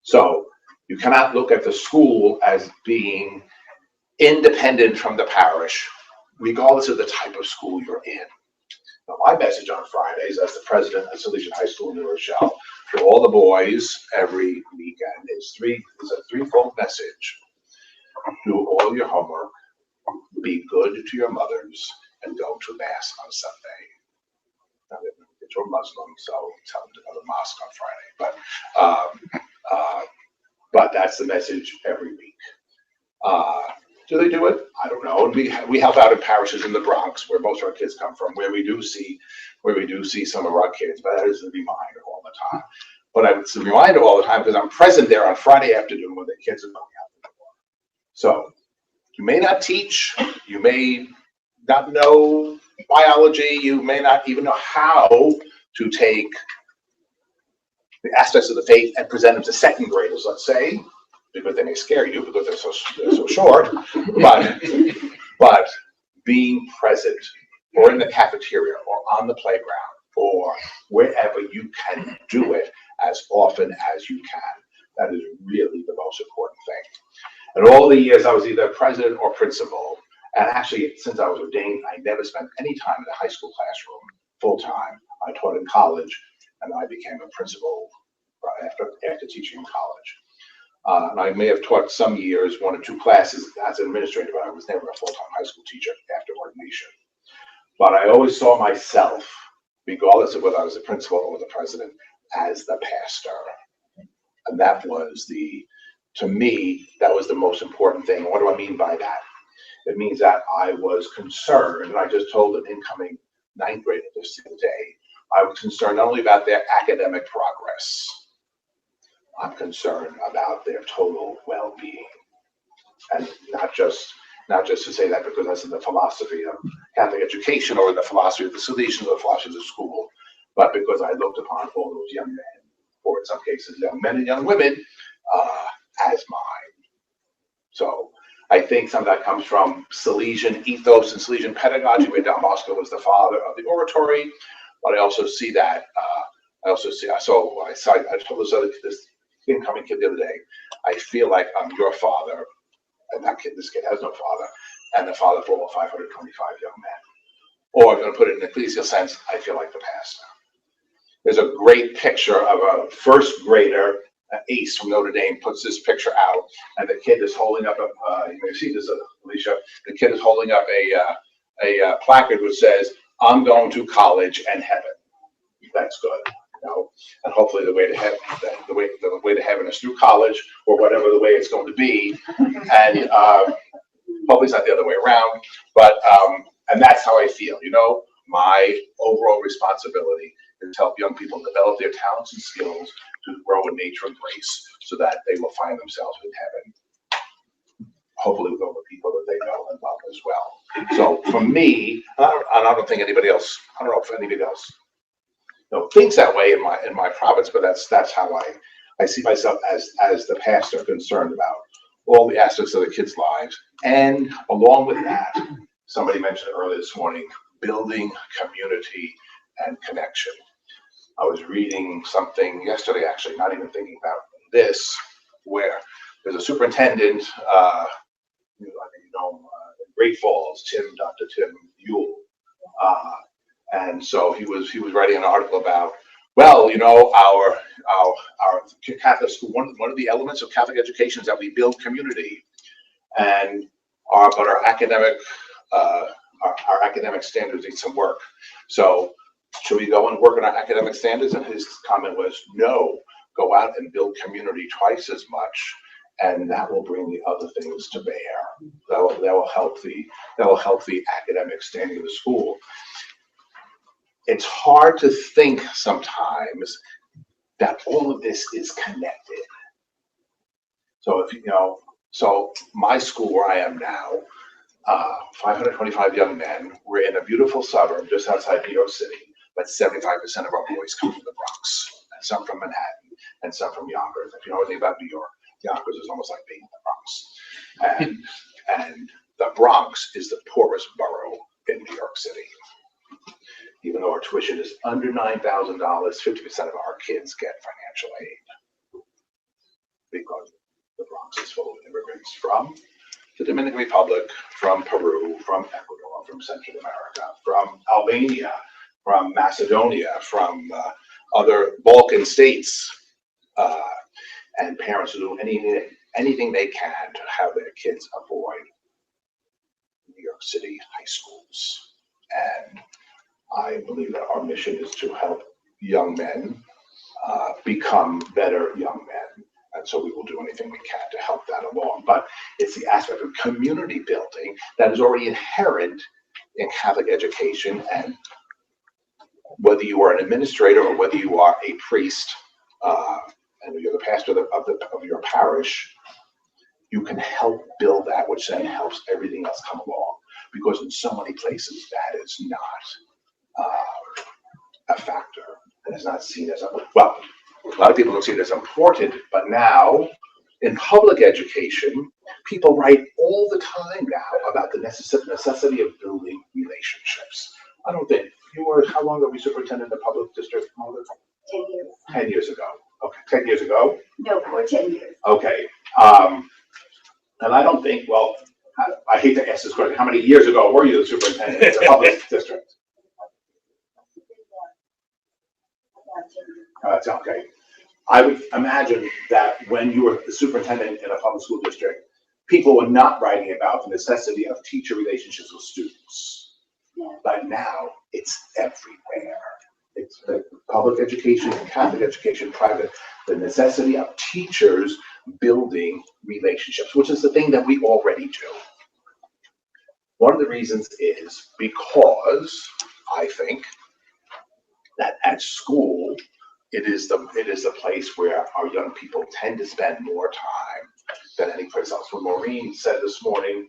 Speaker 3: So you cannot look at the school as being independent from the parish, regardless of the type of school you're in. Now, my message on Fridays, as the president of Salesian High School in New Rochelle, to all the boys every weekend is a threefold message. Do all your homework, be good to your mothers, and go to Mass on Sunday. Now, if you're Muslim, so tell them to go to mosque on Friday. But that's the message every week. Do they do it? I don't know. And we help out in parishes in the Bronx, where most of our kids come from, where we do see some of our kids. But that is a reminder all the time. But it's a reminder all the time because I'm present there on Friday afternoon when the kids are going out the door. So you may not teach, you may not know biology, you may not even know how to take the aspects of the faith and present them to second graders, let's say, because they may scare you because they're so short. But being present, or in the cafeteria, or on the playground, or wherever you can do it as often as you can, that is really the most important thing. And all the years I was either president or principal, and actually since I was ordained, I never spent any time in a high school classroom full time. I taught in college, and I became a principal after teaching in college. And I may have taught some years 1 or 2 classes as an administrator, but I was never a full-time high school teacher after ordination. But I always saw myself, regardless of whether I was the principal or the president, as the pastor. And that was to me, that was the most important thing. What do I mean by that? It means that I was concerned, and I just told an incoming 9th grader this the other day, I was concerned not only about their academic progress, I'm concerned about their total well-being. And not just to say that because that's in the philosophy of Catholic education or in the philosophy of the Salesians or the philosophy of the school, but because I looked upon all those young men, or in some cases, young men and young women, as mine. So I think some of that comes from Salesian ethos and Salesian pedagogy, where Don Bosco was the father of the oratory. But I also see that, I told this incoming kid the other day, I feel like I'm your father, and this kid has no father, and the father for all 525 young men. Or I'm going to put it in an ecclesial sense, I feel like the pastor. There's a great picture of a first grader, Ace from Notre Dame, puts this picture out, and the kid is holding up you may see this, Alicia. The kid is holding up a placard which says, "I'm going to college and heaven." That's good, and hopefully the way to heaven, the way to heaven is through college, or whatever the way it's going to be, and hopefully it's not the other way around. But and that's how I feel. My overall responsibility is to help young people develop their talents and skills to grow in nature and grace, so that they will find themselves in heaven, hopefully with all the people that they know and love as well. So for me, I don't think anybody else, I don't know if anybody else thinks that way in my province, but that's how I see myself as the pastor, concerned about all the aspects of the kids' lives. And along with that, somebody mentioned earlier this morning, building community and connection. I was reading something yesterday, actually, not even thinking about this, where there's a superintendent, in Great Falls, Dr. Tim Yule, and so he was writing an article about, our Catholic school. One of the elements of Catholic education is that we build community, and our academic standards need some work. So should we go and work on our academic standards? And his comment was, no, go out and build community twice as much, and that will bring the other things to bear. That will help the academic standing of the school. It's hard to think sometimes that all of this is connected. So so my school where I am now, 525 young men. We're in a beautiful suburb just outside New York City, but 75% of our boys come from the Bronx, and some from Manhattan, and some from Yonkers. If you know anything about New York, Yonkers is almost like being in the Bronx. And the Bronx is the poorest borough in New York City. Even though our tuition is under $9,000, 50% of our kids get financial aid, because the Bronx is full of immigrants from the Dominican Republic, from Peru, from Ecuador, from Central America, from Albania, from Macedonia, from other Balkan states, and parents who do anything they can to have their kids avoid New York City high schools. And I believe that our mission is to help young men become better young men. And so we will do anything we can to help that along. But it's the aspect of community building that is already inherent in Catholic education. And whether you are an administrator or whether you are a priest, and you're the pastor of your parish, you can help build that, which then helps everything else come along. Because in so many places, that is not a factor, and is not seen as a lot of people don't see it as important, but now in public education, people write all the time now about the necessity of building relationships. I don't think how long were we superintendent in the public district?
Speaker 4: 10 years.
Speaker 3: 10 years ago. Okay, 10 years ago?
Speaker 4: No, more 10 years.
Speaker 3: Okay. And I don't think, I hate to ask this question, how many years ago were you the superintendent in the public district? It's okay. I would imagine that when you were the superintendent in a public school district, people were not writing about the necessity of teacher relationships with students.
Speaker 4: Yeah.
Speaker 3: But now it's everywhere. It's the public education, Catholic education, private, the necessity of teachers building relationships, which is the thing that we already do. One of the reasons is because I think that at school, it is the place where our young people tend to spend more time than any place else. When Maureen said this morning,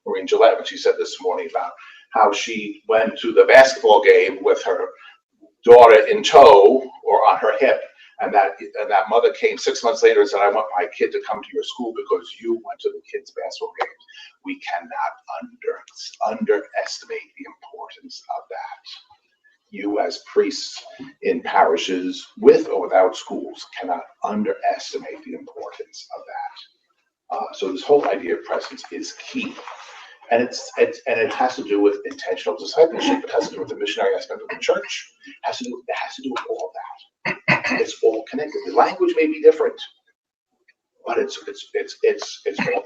Speaker 3: Maureen Gillette, when she said this morning about how she went to the basketball game with her daughter in tow or on her hip, and that mother came 6 months later and said, I want my kid to come to your school because you went to the kids' basketball games. We cannot underestimate the importance of that. You as priests in parishes with or without schools cannot underestimate the importance of that. So this whole idea of presence is key. And it has to do with intentional discipleship. It has to do with the missionary aspect of the church. It has to do with all that. It's all connected. The language may be different, but it's all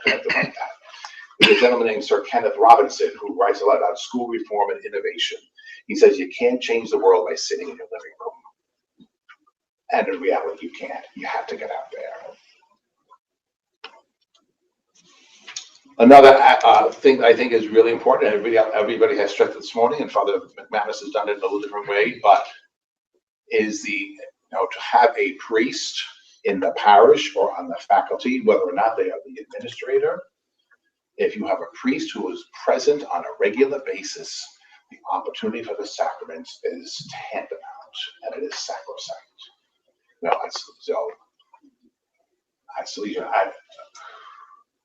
Speaker 3: connected like that. There's a gentleman named Sir Kenneth Robinson who writes a lot about school reform and innovation. He says you can't change the world by sitting in your living room. And in reality, you can't. You have to get out there. Another thing I think is really important, and everybody has stressed this morning, and Father McManus has done it in a little different way, but is to have a priest in the parish or on the faculty, whether or not they are the administrator. If you have a priest who is present on a regular basis, the opportunity for the sacraments is tantamount, and it is sacrosanct.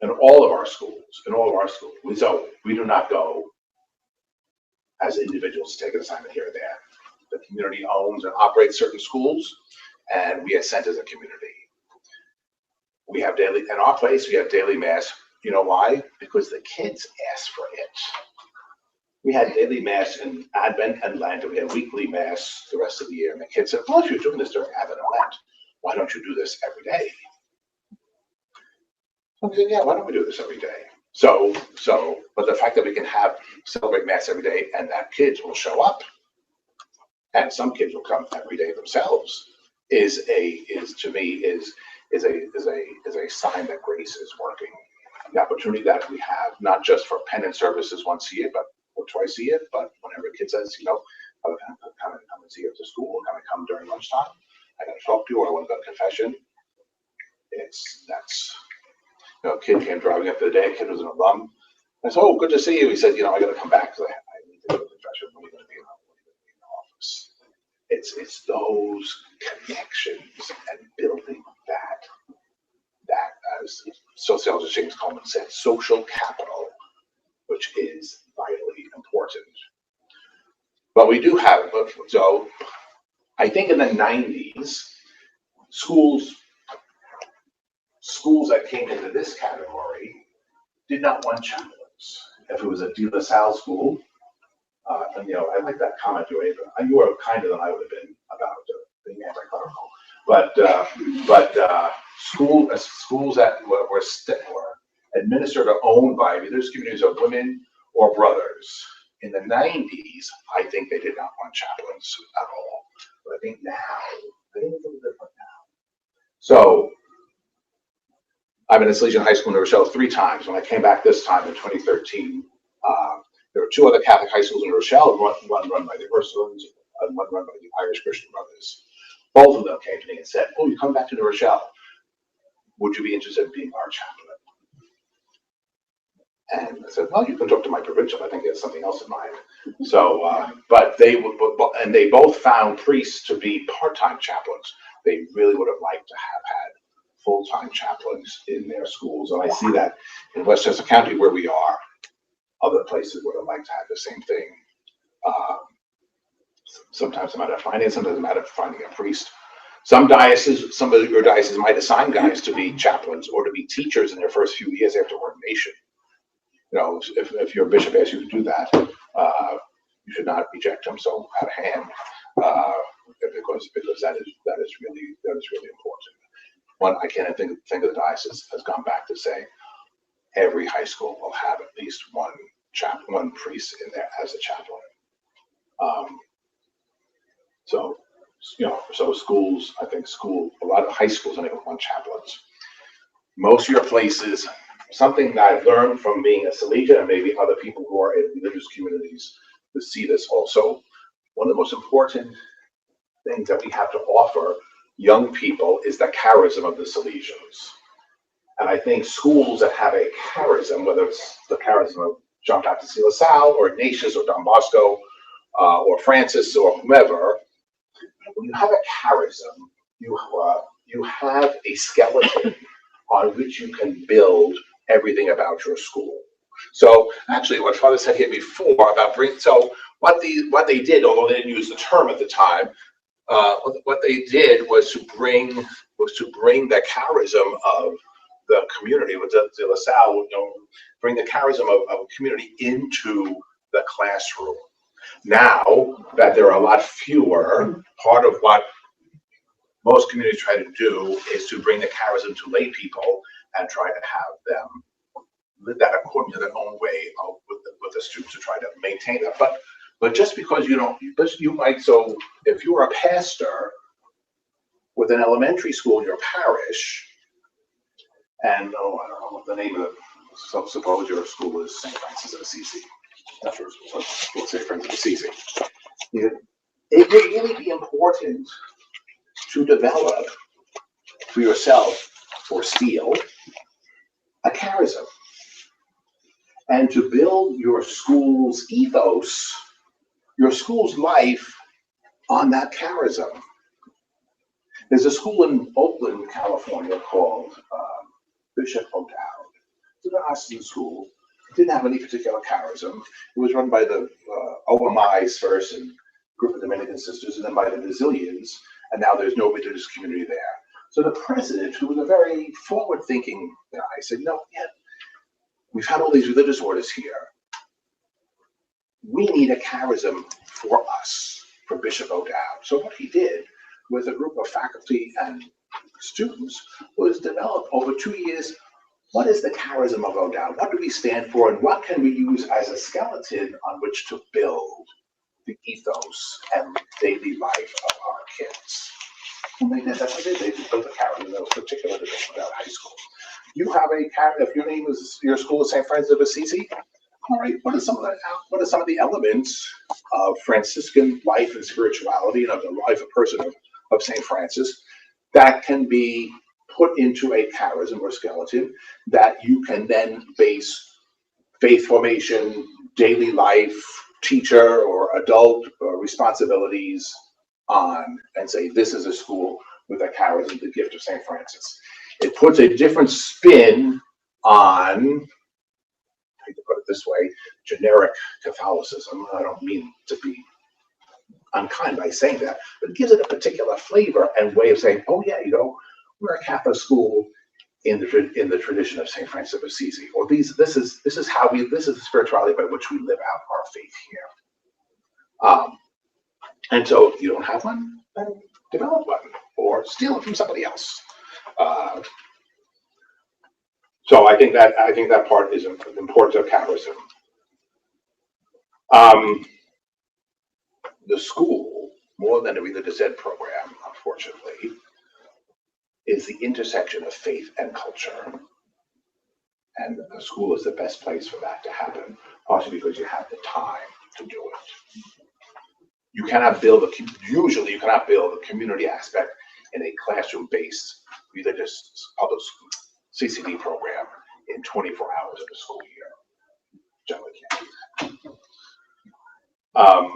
Speaker 3: In all of our schools, we do not go as individuals to take an assignment here or there. The community owns and operates certain schools, and we assent as a community. We have in our place, we have daily mass. You know why? Because the kids ask for it. We had daily mass in Advent and Lent, and we had weekly mass the rest of the year. And the kids said, well, if you're doing this during Advent and Lent, why don't you do this every day? So we said, yeah, why don't we do this every day? But the fact that we can celebrate mass every day and that kids will show up, and some kids will come every day themselves, is a sign that grace is working. The opportunity that we have, not just for penance services once a year, or twice a year, but whenever a kid says, I'm come and see you after school, or can I come during lunchtime? I got to talk to you, or I want to go to confession. A kid came driving up the day. A kid was an alum. I said, "Oh, good to see you." He said, "I got to come back because I need to go to confession. When are you going to be in the office?" It's those connections and building that, as sociologist James Coleman said, social capital, which is vitally important. But we do have, so I think in the 90s, schools that came into this category did not want chaplains. If it was a De La Salle school, and I like that comment you made. You were kinder than I would have been about being anti-clerical. But schools that were administered or owned by religious communities of women or brothers in the 90s, I think they did not want chaplains at all. But I think it's a little different now. So I've been at Salesian High School in New Rochelle 3 times. When I came back this time in 2013, there were 2 other Catholic high schools in New Rochelle, one run by the Ursulines and one run by the Irish Christian Brothers. Both of them came to me and said, "Oh, you come back to New Rochelle. Would you be interested in being our chaplain?" And I said, "Well, you can talk to my provincial. I think he has something else in mind." So, but they both found priests to be part-time chaplains. They really would have liked to have had full-time chaplains in their schools. And I see that in Westchester County where we are, other places would have liked to have the same thing. Sometimes a matter of finance, sometimes a matter of finding a priest. Some of your dioceses might assign guys to be chaplains or to be teachers in their first few years after ordination. If your bishop asks you to do that, you should not reject them so out of hand, because that is really important. I can't think of the diocese has gone back to say every high school will have at least one priest in there as a chaplain. So schools, a lot of high schools only have 1 chaplains. Most of your places, something that I've learned from being a Salesian and maybe other people who are in religious communities to see this also, one of the most important things that we have to offer young people is the charism of the Salesians. And I think schools that have a charism, whether it's the charism of John Baptist de La Salle or Ignatius or Don Bosco or Francis or whomever, when you have a charism, you have a skeleton on which you can build everything about your school. So actually, what Father said here before about what they did, although they didn't use the term at the time, what they did was to bring the charism of the community, with the LaSalle, bring the charism of a community into the classroom. Now that there are a lot fewer, part of what most communities try to do is to bring the charism to lay people and try to have them live that according to their own way with the students, to try to maintain that. But just because you might, so if you're a pastor with an elementary school in your parish, and I don't know what the name of it, so suppose your school is St. Francis of Assisi. That's your school, so let's say Francis of Assisi. It would really be important to develop for yourself, or steal, a charism, and to build your school's ethos, your school's life on that charism. There's a school in Oakland, California called Bishop O'Dowd. It's an Austin school. It didn't have any particular charism. It was run by the OMIs first, and group of Dominican sisters, and then by the Brazilians, and now there's no religious community there. So the president, who was a very forward-thinking guy, said, we've had all these religious orders here. We need a charism for us, for Bishop O'Dowd. So what he did with a group of faculty and students was develop over 2 years, what is the charism of O'Dowd? What do we stand for, and what can we use as a skeleton on which to build the ethos and daily life of our kids? And they did. That's what they did. They built a charism that was particular to Bishop O'Dowd High School. You have if your school is St. Francis of Assisi, all right, what are some of the elements of Franciscan life and spirituality, and of the life of person of St. Francis that can be put into a charism or skeleton that you can then base faith formation, daily life, teacher or adult responsibilities on, and say, this is a school with a charism, the gift of St. Francis. It puts a different spin on, I hate to put it this way, generic Catholicism. I don't mean to be unkind by saying that, but it gives it a particular flavor and way of saying, oh yeah, we're a Catholic school in the tradition of St. Francis of Assisi, or this is the spirituality by which we live out our faith here. And so if you don't have one, then develop one or steal it from somebody else. So I think that part is important of charism. The school, more than a religious ed program, unfortunately, is the intersection of faith and culture. And the school is the best place for that to happen, partially because you have the time to do it. You cannot build you cannot build a community aspect in a classroom-based religious public school CCD program in 24 hours of the school year. Generally can't do that.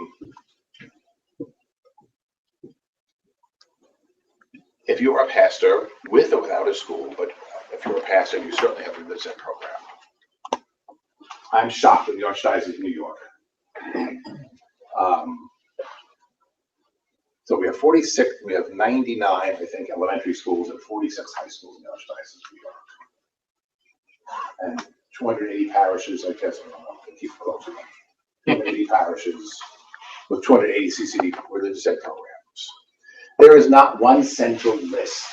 Speaker 3: If you are a pastor with or without a school, but if you're a pastor, you certainly have a religious ed program. I'm shocked in the Archdiocese of New York. So we have 46, we have 99, I think, elementary schools and 46 high schools in the Archdiocese of New York. And 280 parishes, I guess, I don't know, I keep close to them. 280 parishes with 280 CCD religious ed programs. There is not one central list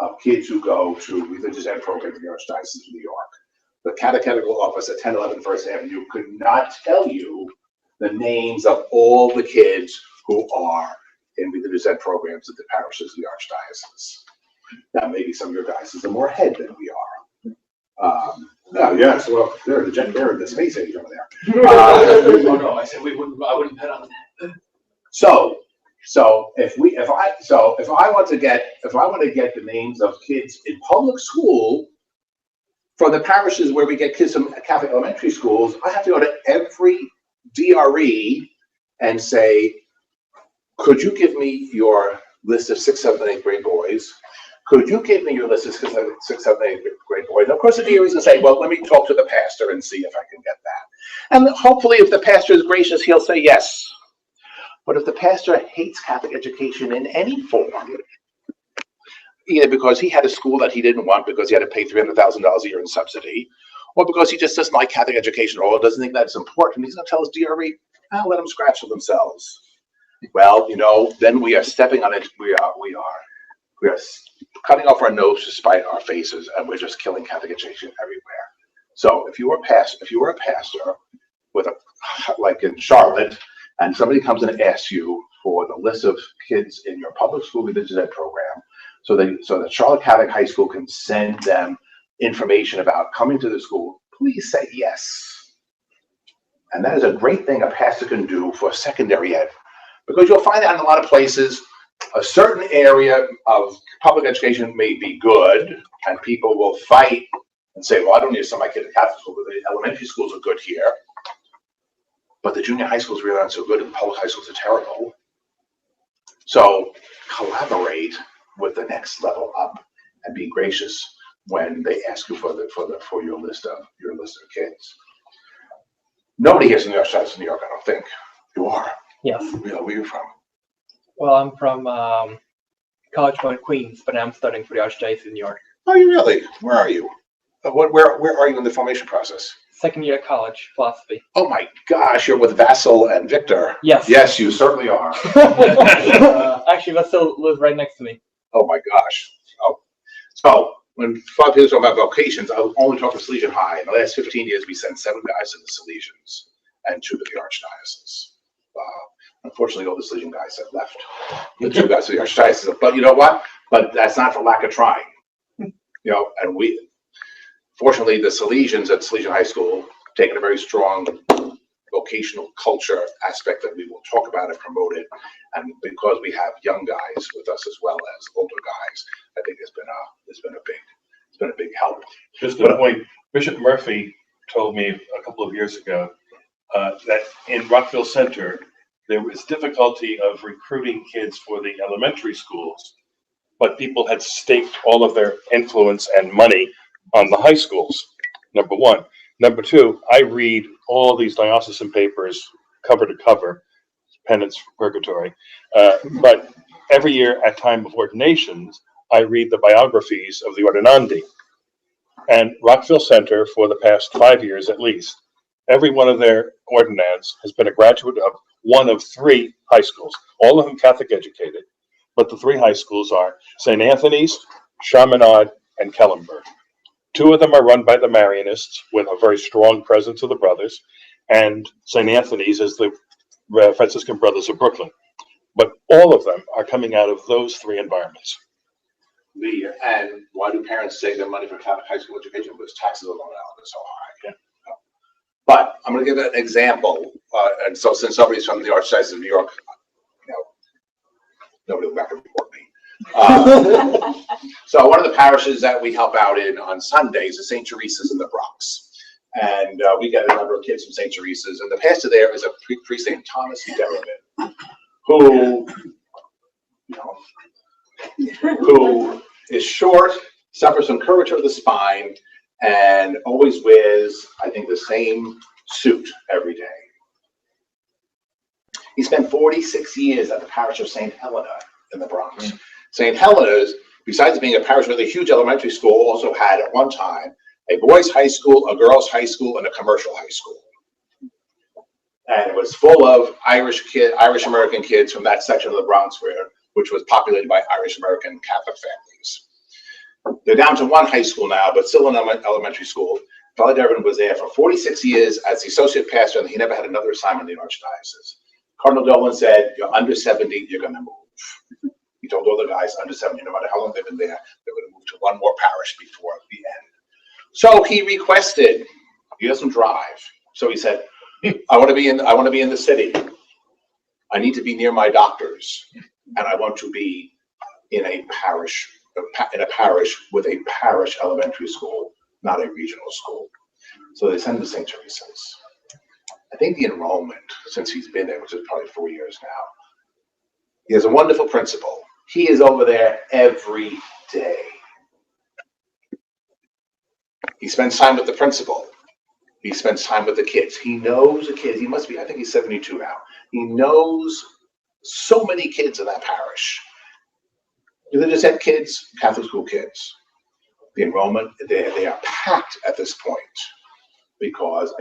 Speaker 3: of kids who go to religious ed programs in the Archdiocese of New York. The catechetical office at 1011 First Avenue could not tell you the names of all the kids who are in religious ed programs at the parishes of the Archdiocese. Now, maybe some of your dioceses are more ahead than we are. Yes, well, they're in the space age over there.
Speaker 2: Oh no, I said I wouldn't bet on that.
Speaker 3: So if I want to get the names of kids in public school from the parishes where we get kids from Catholic elementary schools, I have to go to every DRE and say, Could you give me your list of 6th, 7th, and 8th grade boys? Could you give me your list of 6th, 7th, and 8th grade boys? And of course, the dear is going to say, well, let me talk to the pastor and see if I can get that. And hopefully, if the pastor is gracious, he'll say yes. But if the pastor hates Catholic education in any form, either because he had a school that he didn't want because he had to pay $300,000 a year in subsidy, or because he just doesn't like Catholic education or doesn't think that's important, he's going to tell his DRE, let them scratch for themselves. Well, then we are stepping on it. We are cutting off our nose to spite our faces, and we're just killing Catholic education everywhere. So if you were a pastor with like in Charlotte, and somebody comes and asks you for the list of kids in your public school religious ed program, so that Charlotte Catholic High School can send them information about coming to the school, please say yes. And that is a great thing a pastor can do for secondary ed, because you'll find that in a lot of places, a certain area of public education may be good, and people will fight and say, well, I don't need to send my kid to Catholic school, but the elementary schools are good here. But the junior high schools really aren't so good, and the public high schools are terrible. So collaborate with the next level up and be gracious when they ask you for your list of kids. Nobody here is in the Archdiocese of New York, I don't think. You are.
Speaker 5: Yes.
Speaker 3: Where are you from?
Speaker 5: Well, I'm from College Point, Queens, but I'm studying for the Archdiocese of New York.
Speaker 3: Are you really? Where are you? Where are you in the formation process?
Speaker 5: Second year at college, philosophy.
Speaker 3: Oh my gosh, you're with Vassal and Victor.
Speaker 5: Yes.
Speaker 3: Yes, you certainly are.
Speaker 5: Actually, Vasil lives right next to me.
Speaker 3: Oh my gosh. Oh. So when five people talk about vocations, I only talk to Salesian High. In the last 15 years, we sent 7 guys to the Salesians and 2 to the Archdiocese. Unfortunately, all the Salesian guys have left. The 2 guys to the Archdiocese. But you know what? But that's not for lack of trying. And fortunately, the Salesians at Salesian High School taken a very strong vocational culture aspect that we will talk about and promote it. And because we have young guys with us as well as older guys, I think it's been a big help.
Speaker 1: Just a point, Bishop Murphy told me a couple of years ago that in Rockville Center, there was difficulty of recruiting kids for the elementary schools, but people had staked all of their influence and money on the high schools, number one. Number two, I read all these diocesan papers cover to cover, penance for purgatory, but every year at time of ordinations, I read the biographies of the ordinandi. And Rockville Center, for the past 5 years at least, every one of their ordinands has been a graduate of one of 3 high schools, all of them Catholic educated, but the 3 high schools are St. Anthony's, Chaminade, and Kellenberg. 2 of them are run by the Marianists with a very strong presence of the brothers, and St. Anthony's is the Franciscan Brothers of Brooklyn. But all of them are coming out of those 3 environments.
Speaker 3: And why do parents save their money for Catholic high school education? Because taxes alone are so high.
Speaker 1: Yeah.
Speaker 3: But I'm going to give an example. And so since somebody's from the Archdiocese of New York, nobody will back and report me. So one of the parishes that we help out in on Sundays is St. Teresa's in the Bronx. And we get a number of kids from St. Teresa's. And the pastor there is a priest named Thomas Derriman, who is short, suffers from curvature of the spine, and always wears, I think, the same suit every day. He spent 46 years at the parish of St. Helena in the Bronx. St. Helena's, besides being a parish with a huge elementary school, also had at one time a boys' high school, a girls' high school, and a commercial high school. And it was full of Irish American kids from that section of the Bronx, which was populated by Irish American Catholic families. They're down to 1 high school now, but still an elementary school. Father Derriman was there for 46 years as the associate pastor, and he never had another assignment in the Archdiocese. Cardinal Dolan said, "You're under 70, you're going to move." He told all the guys under 70, no matter how long they've been there, they're going to move to 1 more parish before the end. So he requested. He doesn't drive, so he said, "I want to be in the city. I need to be near my doctors, and I want to be in a parish with a parish elementary school, not a regional school." So they send him to St. Teresa's. I think the enrollment, since he's been there, which is probably 4 years now, He has a wonderful principal. He is over there every day. He spends time with the principal. He spends time with the kids. He knows the kids. He must be, I think he's 72 now. He knows so many kids in that parish. Religious ed kids, Catholic school kids. The enrollment, they are packed at this point because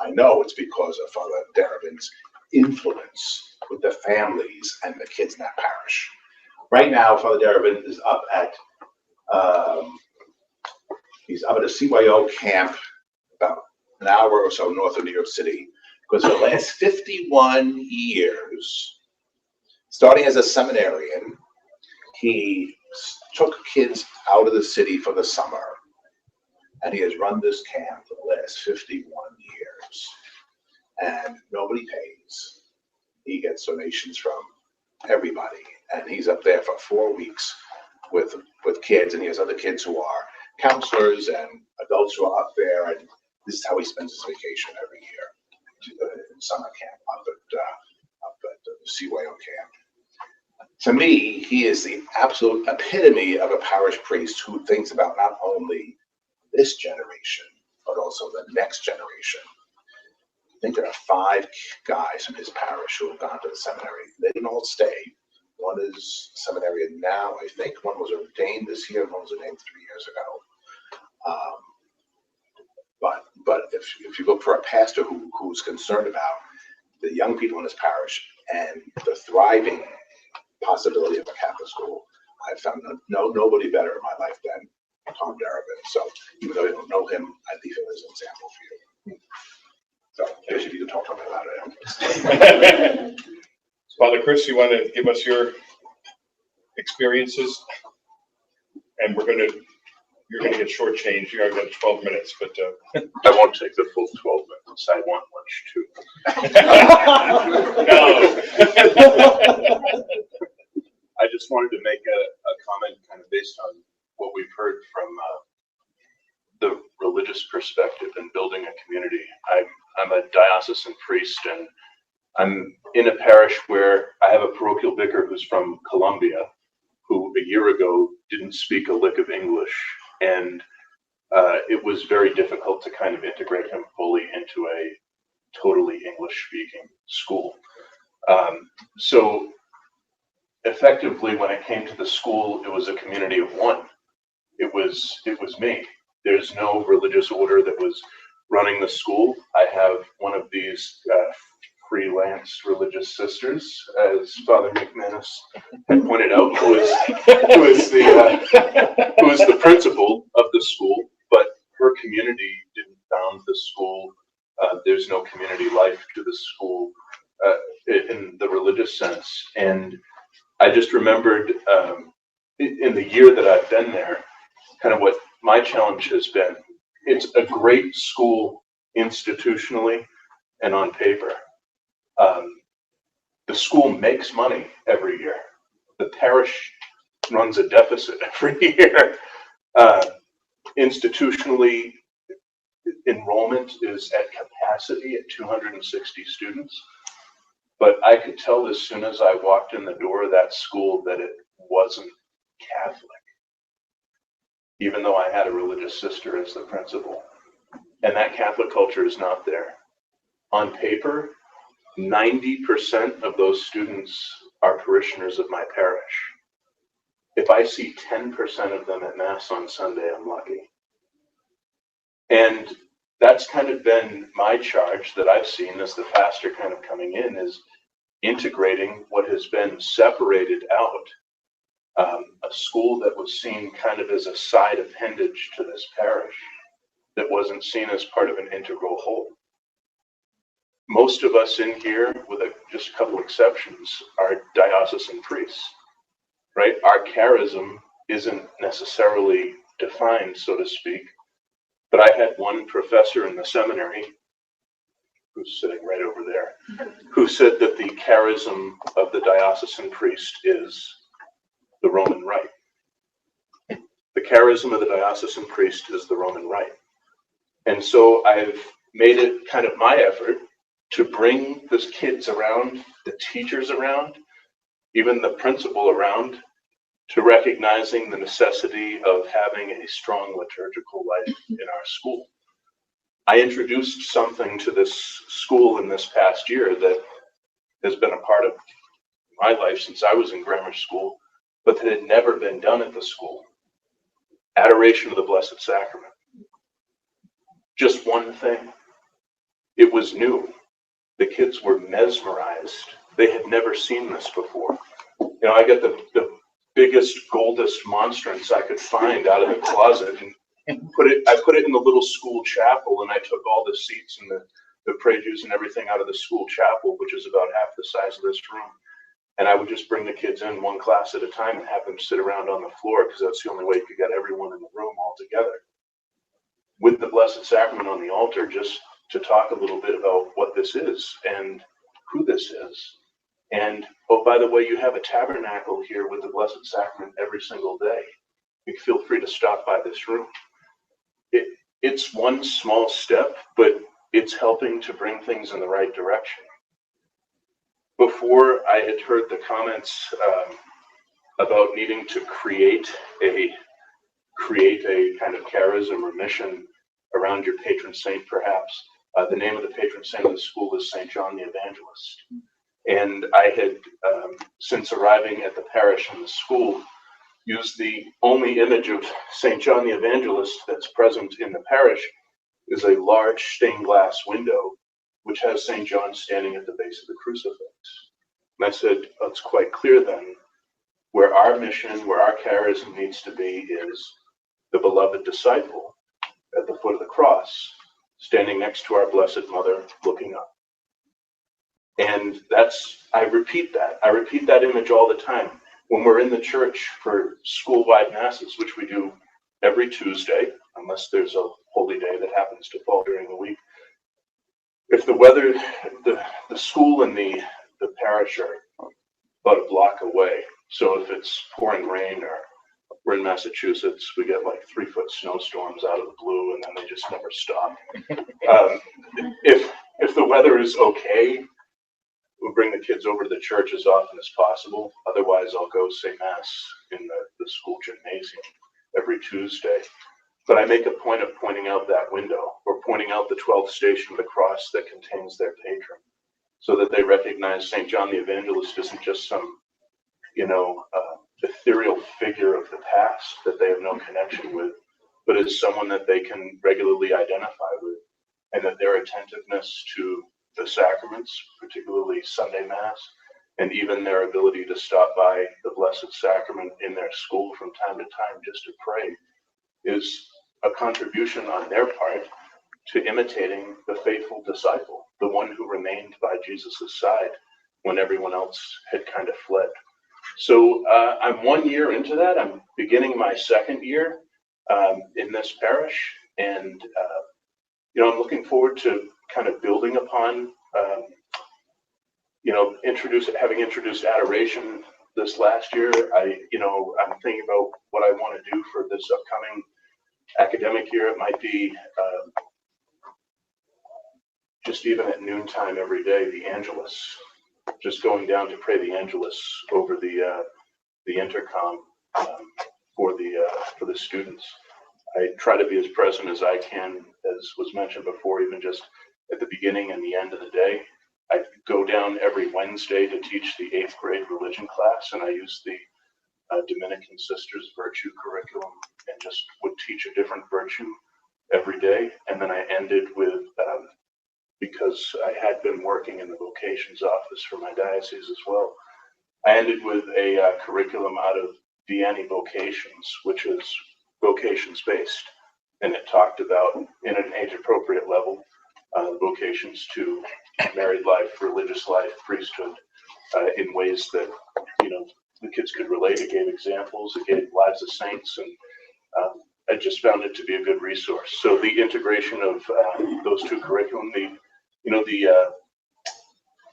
Speaker 3: I know it's because of Father Daravin's influence with the families and the kids in that parish. Right now, Father Daravin is up at a CYO camp about an hour or so north of New York City, because for the last 51 years, starting as a seminarian, he took kids out of the city for the summer, and he has run this camp for the last 51 years, and nobody pays. He gets donations from everybody, and he's up there for 4 weeks with kids, and he has other kids who are counselors and adults who are up there, and this is how he spends his vacation every year in summer camp up at the CYO camp. To me, he is the absolute epitome of a parish priest who thinks about not only this generation, but also the next generation. I think there are 5 guys from his parish who have gone to the seminary. They didn't all stay. One is seminarian now, I think. One was ordained this year, one was ordained 3 years ago. But if you look for a pastor who's concerned about the young people in his parish and the thriving possibility of a Catholic school, I've found nobody better in my life than Tom Daravin. So even though you don't know him, I leave him as an example for you. So I guess if you can talk to me about it.
Speaker 1: Father Chris, you want to give us your experiences? And you're gonna get shortchanged. You already got 12 minutes, but
Speaker 6: I won't take the full 12 minutes. I want lunch too.
Speaker 1: no.
Speaker 6: I just wanted to make a comment kind of based on what we've heard from the religious perspective in building a community. I'm a diocesan priest, and I'm in a parish where I have a parochial vicar who's from Colombia, who a year ago didn't speak a lick of English, and it was very difficult to kind of integrate him fully into a totally English-speaking school. So effectively, when it came to the school, it was a community of one. It was me. There's no religious order that was running the school. I have one of these freelance religious sisters, as Father McManus had pointed out, who was the principal of the school, but her community didn't found the school. There's no community life to the school in the religious sense. And I just remembered in the year that I've been there, kind of what my challenge has been. It's a great school institutionally and on paper. The school makes money every year. The parish runs a deficit every year. Institutionally, enrollment is at capacity at 260 students. But I could tell as soon as I walked in the door of that school that it wasn't Catholic, even though I had a religious sister as the principal. And that Catholic culture is not there. On paper, 90% of those students are parishioners of my parish. If I see 10% of them at Mass on Sunday, I'm lucky. And that's kind of been my charge that I've seen as the pastor kind of coming in, is integrating what has been separated out. A school that was seen kind of as a side appendage to this parish, that wasn't seen as part of an integral whole. Most of us in here, with just a couple exceptions, are diocesan priests, right? Our charism isn't necessarily defined, so to speak, but I had one professor in the seminary, who's sitting right over there, who said that the charism of the diocesan priest is the Roman Rite. The charism of the diocesan priest is the Roman Rite. And so I've made it kind of my effort to bring the kids around, the teachers around, even the principal around, to recognizing the necessity of having a strong liturgical life in our school. I introduced something to this school in this past year that has been a part of my life since I was in grammar school, but that had never been done at the school. Adoration of the Blessed Sacrament. Just one thing. It was new. The kids were mesmerized. They had never seen this before. You know, I got the biggest, goldest monstrance I could find out of the closet and I put it in the little school chapel, and I took all the seats and the pray-juice and everything out of the school chapel, which is about half the size of this room. And I would just bring the kids in one class at a time and have them sit around on the floor, because that's the only way you could get everyone in the room all together. With the Blessed Sacrament on the altar, just to talk a little bit about what this is and who this is. And, oh, by the way, you have a tabernacle here with the Blessed Sacrament every single day. You feel free to stop by this room. It's one small step, but it's helping to bring things in the right direction. Before, I had heard the comments about needing to create a kind of charism or mission around your patron saint, perhaps. The name of the patron saint of the school is St. John the Evangelist. And I had, since arriving at the parish and the school, used the only image of St. John the Evangelist that's present in the parish is a large stained glass window, which has St. John standing at the base of the crucifix. And I said, oh, it's quite clear then, where our mission, where our charism needs to be is the beloved disciple at the foot of the cross, standing next to our Blessed Mother, looking up. And I repeat that image all the time. When we're in the church for school-wide masses, which we do every Tuesday, unless there's a holy day that happens to fall during the week. If the weather, the school and the parish are about a block away, so if it's pouring rain, or we're in Massachusetts, we get like 3-foot snowstorms out of the blue, and then they just never stop. If the weather is okay, we'll bring the kids over to the church as often as possible. Otherwise, I'll go say Mass in the school gymnasium every Tuesday. But I make a point of pointing out that window, or pointing out the 12th station of the cross that contains their patron, so that they recognize St. John the Evangelist isn't just some, ethereal figure of the past that they have no connection with, but is someone that they can regularly identify with, and that their attentiveness to the sacraments, particularly Sunday Mass, and even their ability to stop by the Blessed Sacrament in their school from time to time just to pray, is a contribution on their part to imitating the faithful disciple, the one who remained by Jesus' side when everyone else had kind of fled. So I'm 1 year into that. I'm beginning my 2nd year in this parish, and I'm looking forward to kind of building upon, having introduced adoration this last year. I'm thinking about what I want to do for this upcoming academic year. It might be just even at noontime every day, the Angelus, just going down to pray the Angelus over the intercom for the students. I try to be as present as I can, as was mentioned before, even just at the beginning and the end of the day. I go down every Wednesday to teach the 8th grade religion class, and I use the Dominican Sisters Virtue Curriculum, and just would teach a different virtue every day. And then I ended with, because I had been working in the vocations office for my diocese as well, I ended with a curriculum out of Vianney Vocations, which is vocations-based, and it talked about, in an age-appropriate level, vocations to married life, religious life, priesthood, in ways that, the kids could relate. It gave examples, it gave lives of saints, and I just found it to be a good resource. So the integration of those two curriculum, the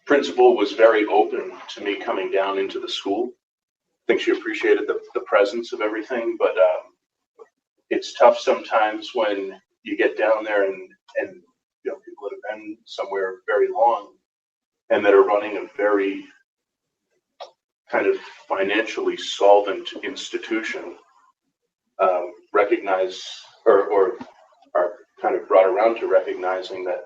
Speaker 6: principal was very open to me coming down into the school. I think she appreciated the presence of everything, but it's tough sometimes when you get down there and people that have been somewhere very long and that are running a very kind of financially solvent institution recognize or are kind of brought around to recognizing that,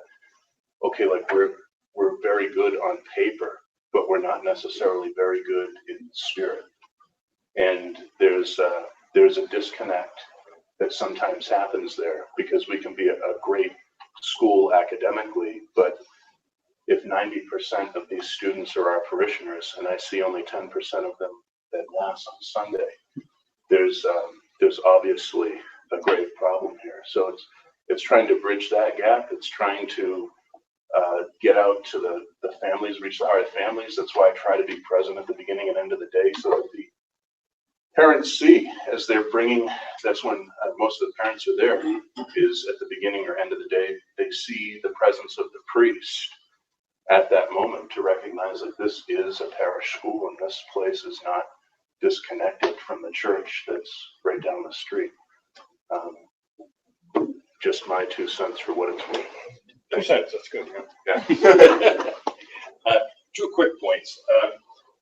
Speaker 6: okay, like we're very good on paper, but we're not necessarily very good in spirit. And there's a disconnect that sometimes happens there, because we can be a great school academically, but if 90% of these students are our parishioners and I see only 10% of them at Mass on Sunday, there's obviously a grave problem here. So it's trying to bridge that gap. It's trying to get out to the families, reach the heart of families. That's why I try to be present at the beginning and end of the day, so that the parents see as they're bringing, that's when most of the parents are there, is at the beginning or end of the day, they see the presence of the priest at that moment to recognize that this is a parish school and this place is not disconnected from the church that's right down the street. Just my 2 cents for what it's worth.
Speaker 1: 2 cents, that's good.
Speaker 6: Yeah.
Speaker 1: 2 quick points.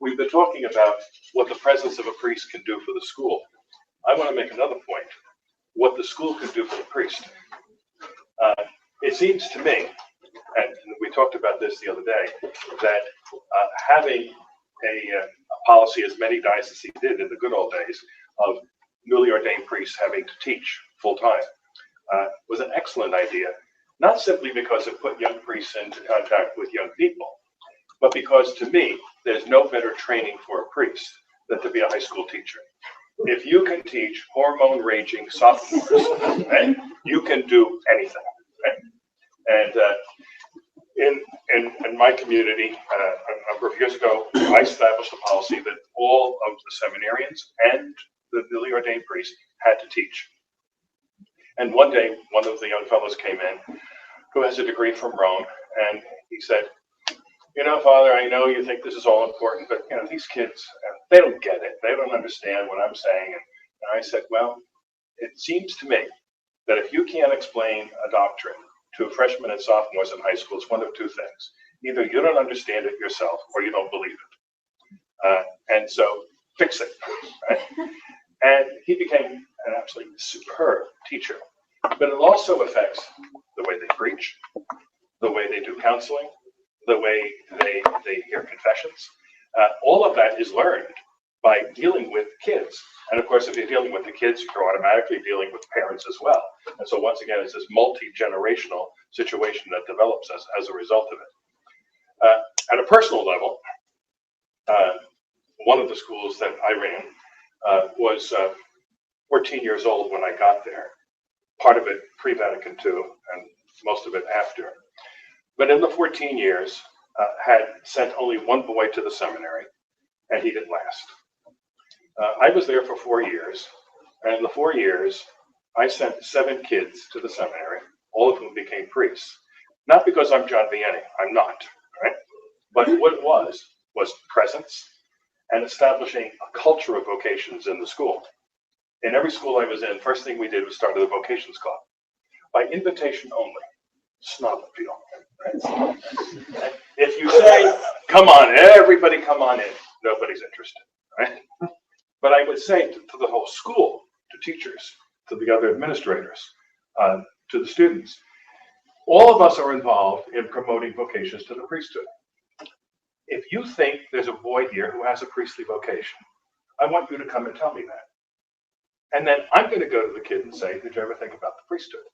Speaker 1: We've been talking about what the presence of a priest can do for the school. I want to make another point, what the school can do for the priest. It seems to me, and we talked about this the other day, that having a policy, as many dioceses did in the good old days, of newly ordained priests having to teach full-time was an excellent idea, not simply because it put young priests into contact with young people, but because, to me, there's no better training for a priest than to be a high school teacher. If you can teach hormone-raging sophomores, right, you can do anything. Right? And in my community, a number of years ago, I established a policy that all of the seminarians and the newly ordained priests had to teach. And one day, one of the young fellows came in who has a degree from Rome, and he said, you know, Father, I know you think this is all important, but you know, these kids, they don't get it. They don't understand what I'm saying. And I said, well, it seems to me that if you can't explain a doctrine to freshmen and sophomores in high school, it's one of 2 things. Either you don't understand it yourself or you don't believe it. And so fix it. Right? And he became an absolutely superb teacher. But it also affects the way they preach, the way they do counseling, the way they hear confessions. All of that is learned by dealing with kids. And of course, if you're dealing with the kids, you're automatically dealing with parents as well. And so once again, it's this multi-generational situation that develops as a result of it. At a personal level, one of the schools that I ran was 14 years old when I got there. Part of it pre-Vatican II and most of it after. But in the 14 years, had sent only one boy to the seminary, and he didn't last. I was there for 4 years, and in the 4 years, I sent 7 kids to the seminary, all of whom became priests. Not because I'm John Vianney, I'm not, right? But what it was presence and establishing a culture of vocations in the school. In every school I was in, first thing we did was start a vocations club. By invitation only, snob appeal. Right? If you say, come on, everybody come on in, nobody's interested, right? But I would say to the whole school, to teachers, to the other administrators, to the students, all of us are involved in promoting vocations to the priesthood. If you think there's a boy here who has a priestly vocation, I want you to come and tell me that. And then I'm going to go to the kid and say, did you ever think about the priesthood?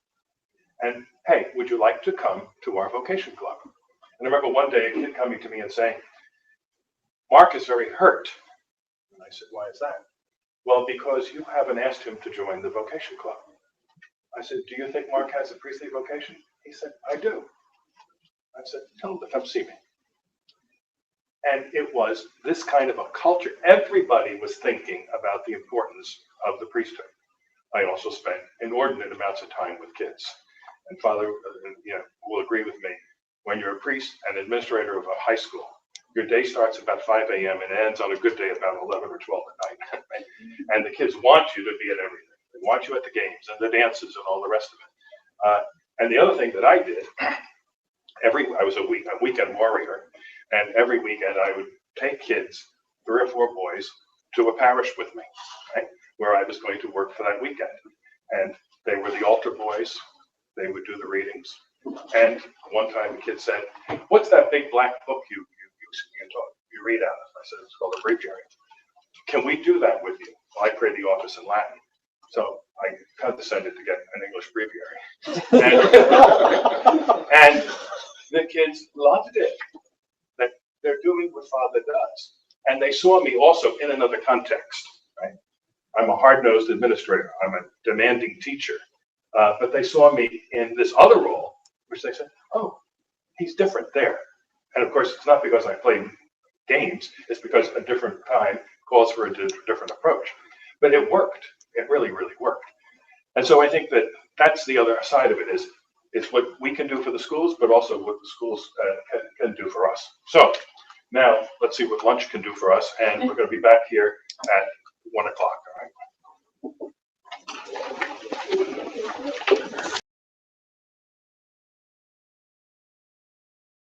Speaker 1: And hey, would you like to come to our vocation club? And I remember one day a kid coming to me and saying, Mark is very hurt. And I said, why is that? Well, because you haven't asked him to join the vocation club. I said, do you think Mark has a priestly vocation? He said, I do. I said, tell him to come see me. And it was this kind of a culture. Everybody was thinking about the importance of the priesthood. I also spent inordinate amounts of time with kids. And Father, will agree with me. When you're a priest and administrator of a high school, your day starts about 5 a.m. and ends on a good day about 11 or 12 at night. Right? And the kids want you to be at everything. They want you at the games and the dances and all the rest of it. And the other thing that I did, I was a weekend warrior, and every weekend I would take kids 3 or 4 boys to a parish with me, right, where I was going to work for that weekend. And they were the altar boys. They would do the readings. And one time the kid said, "What's that big black book you read out of?" I said, "It's called a breviary. Can we do that with you?" Well, I prayed the office in Latin. So I condescended to get an English breviary. And the kids loved it, that they're doing what Father does. And they saw me also in another context, right? I'm a hard-nosed administrator. I'm a demanding teacher. But they saw me in this other role, which they said, "Oh, he's different there." And of course, it's not because I play games. It's because a different time calls for a different approach. But it worked. It really, really worked. And so I think that that's the other side of it is what we can do for the schools, but also what the schools can do for us. So now let's see what lunch can do for us. And we're going to be back here at 1 o'clock. All right.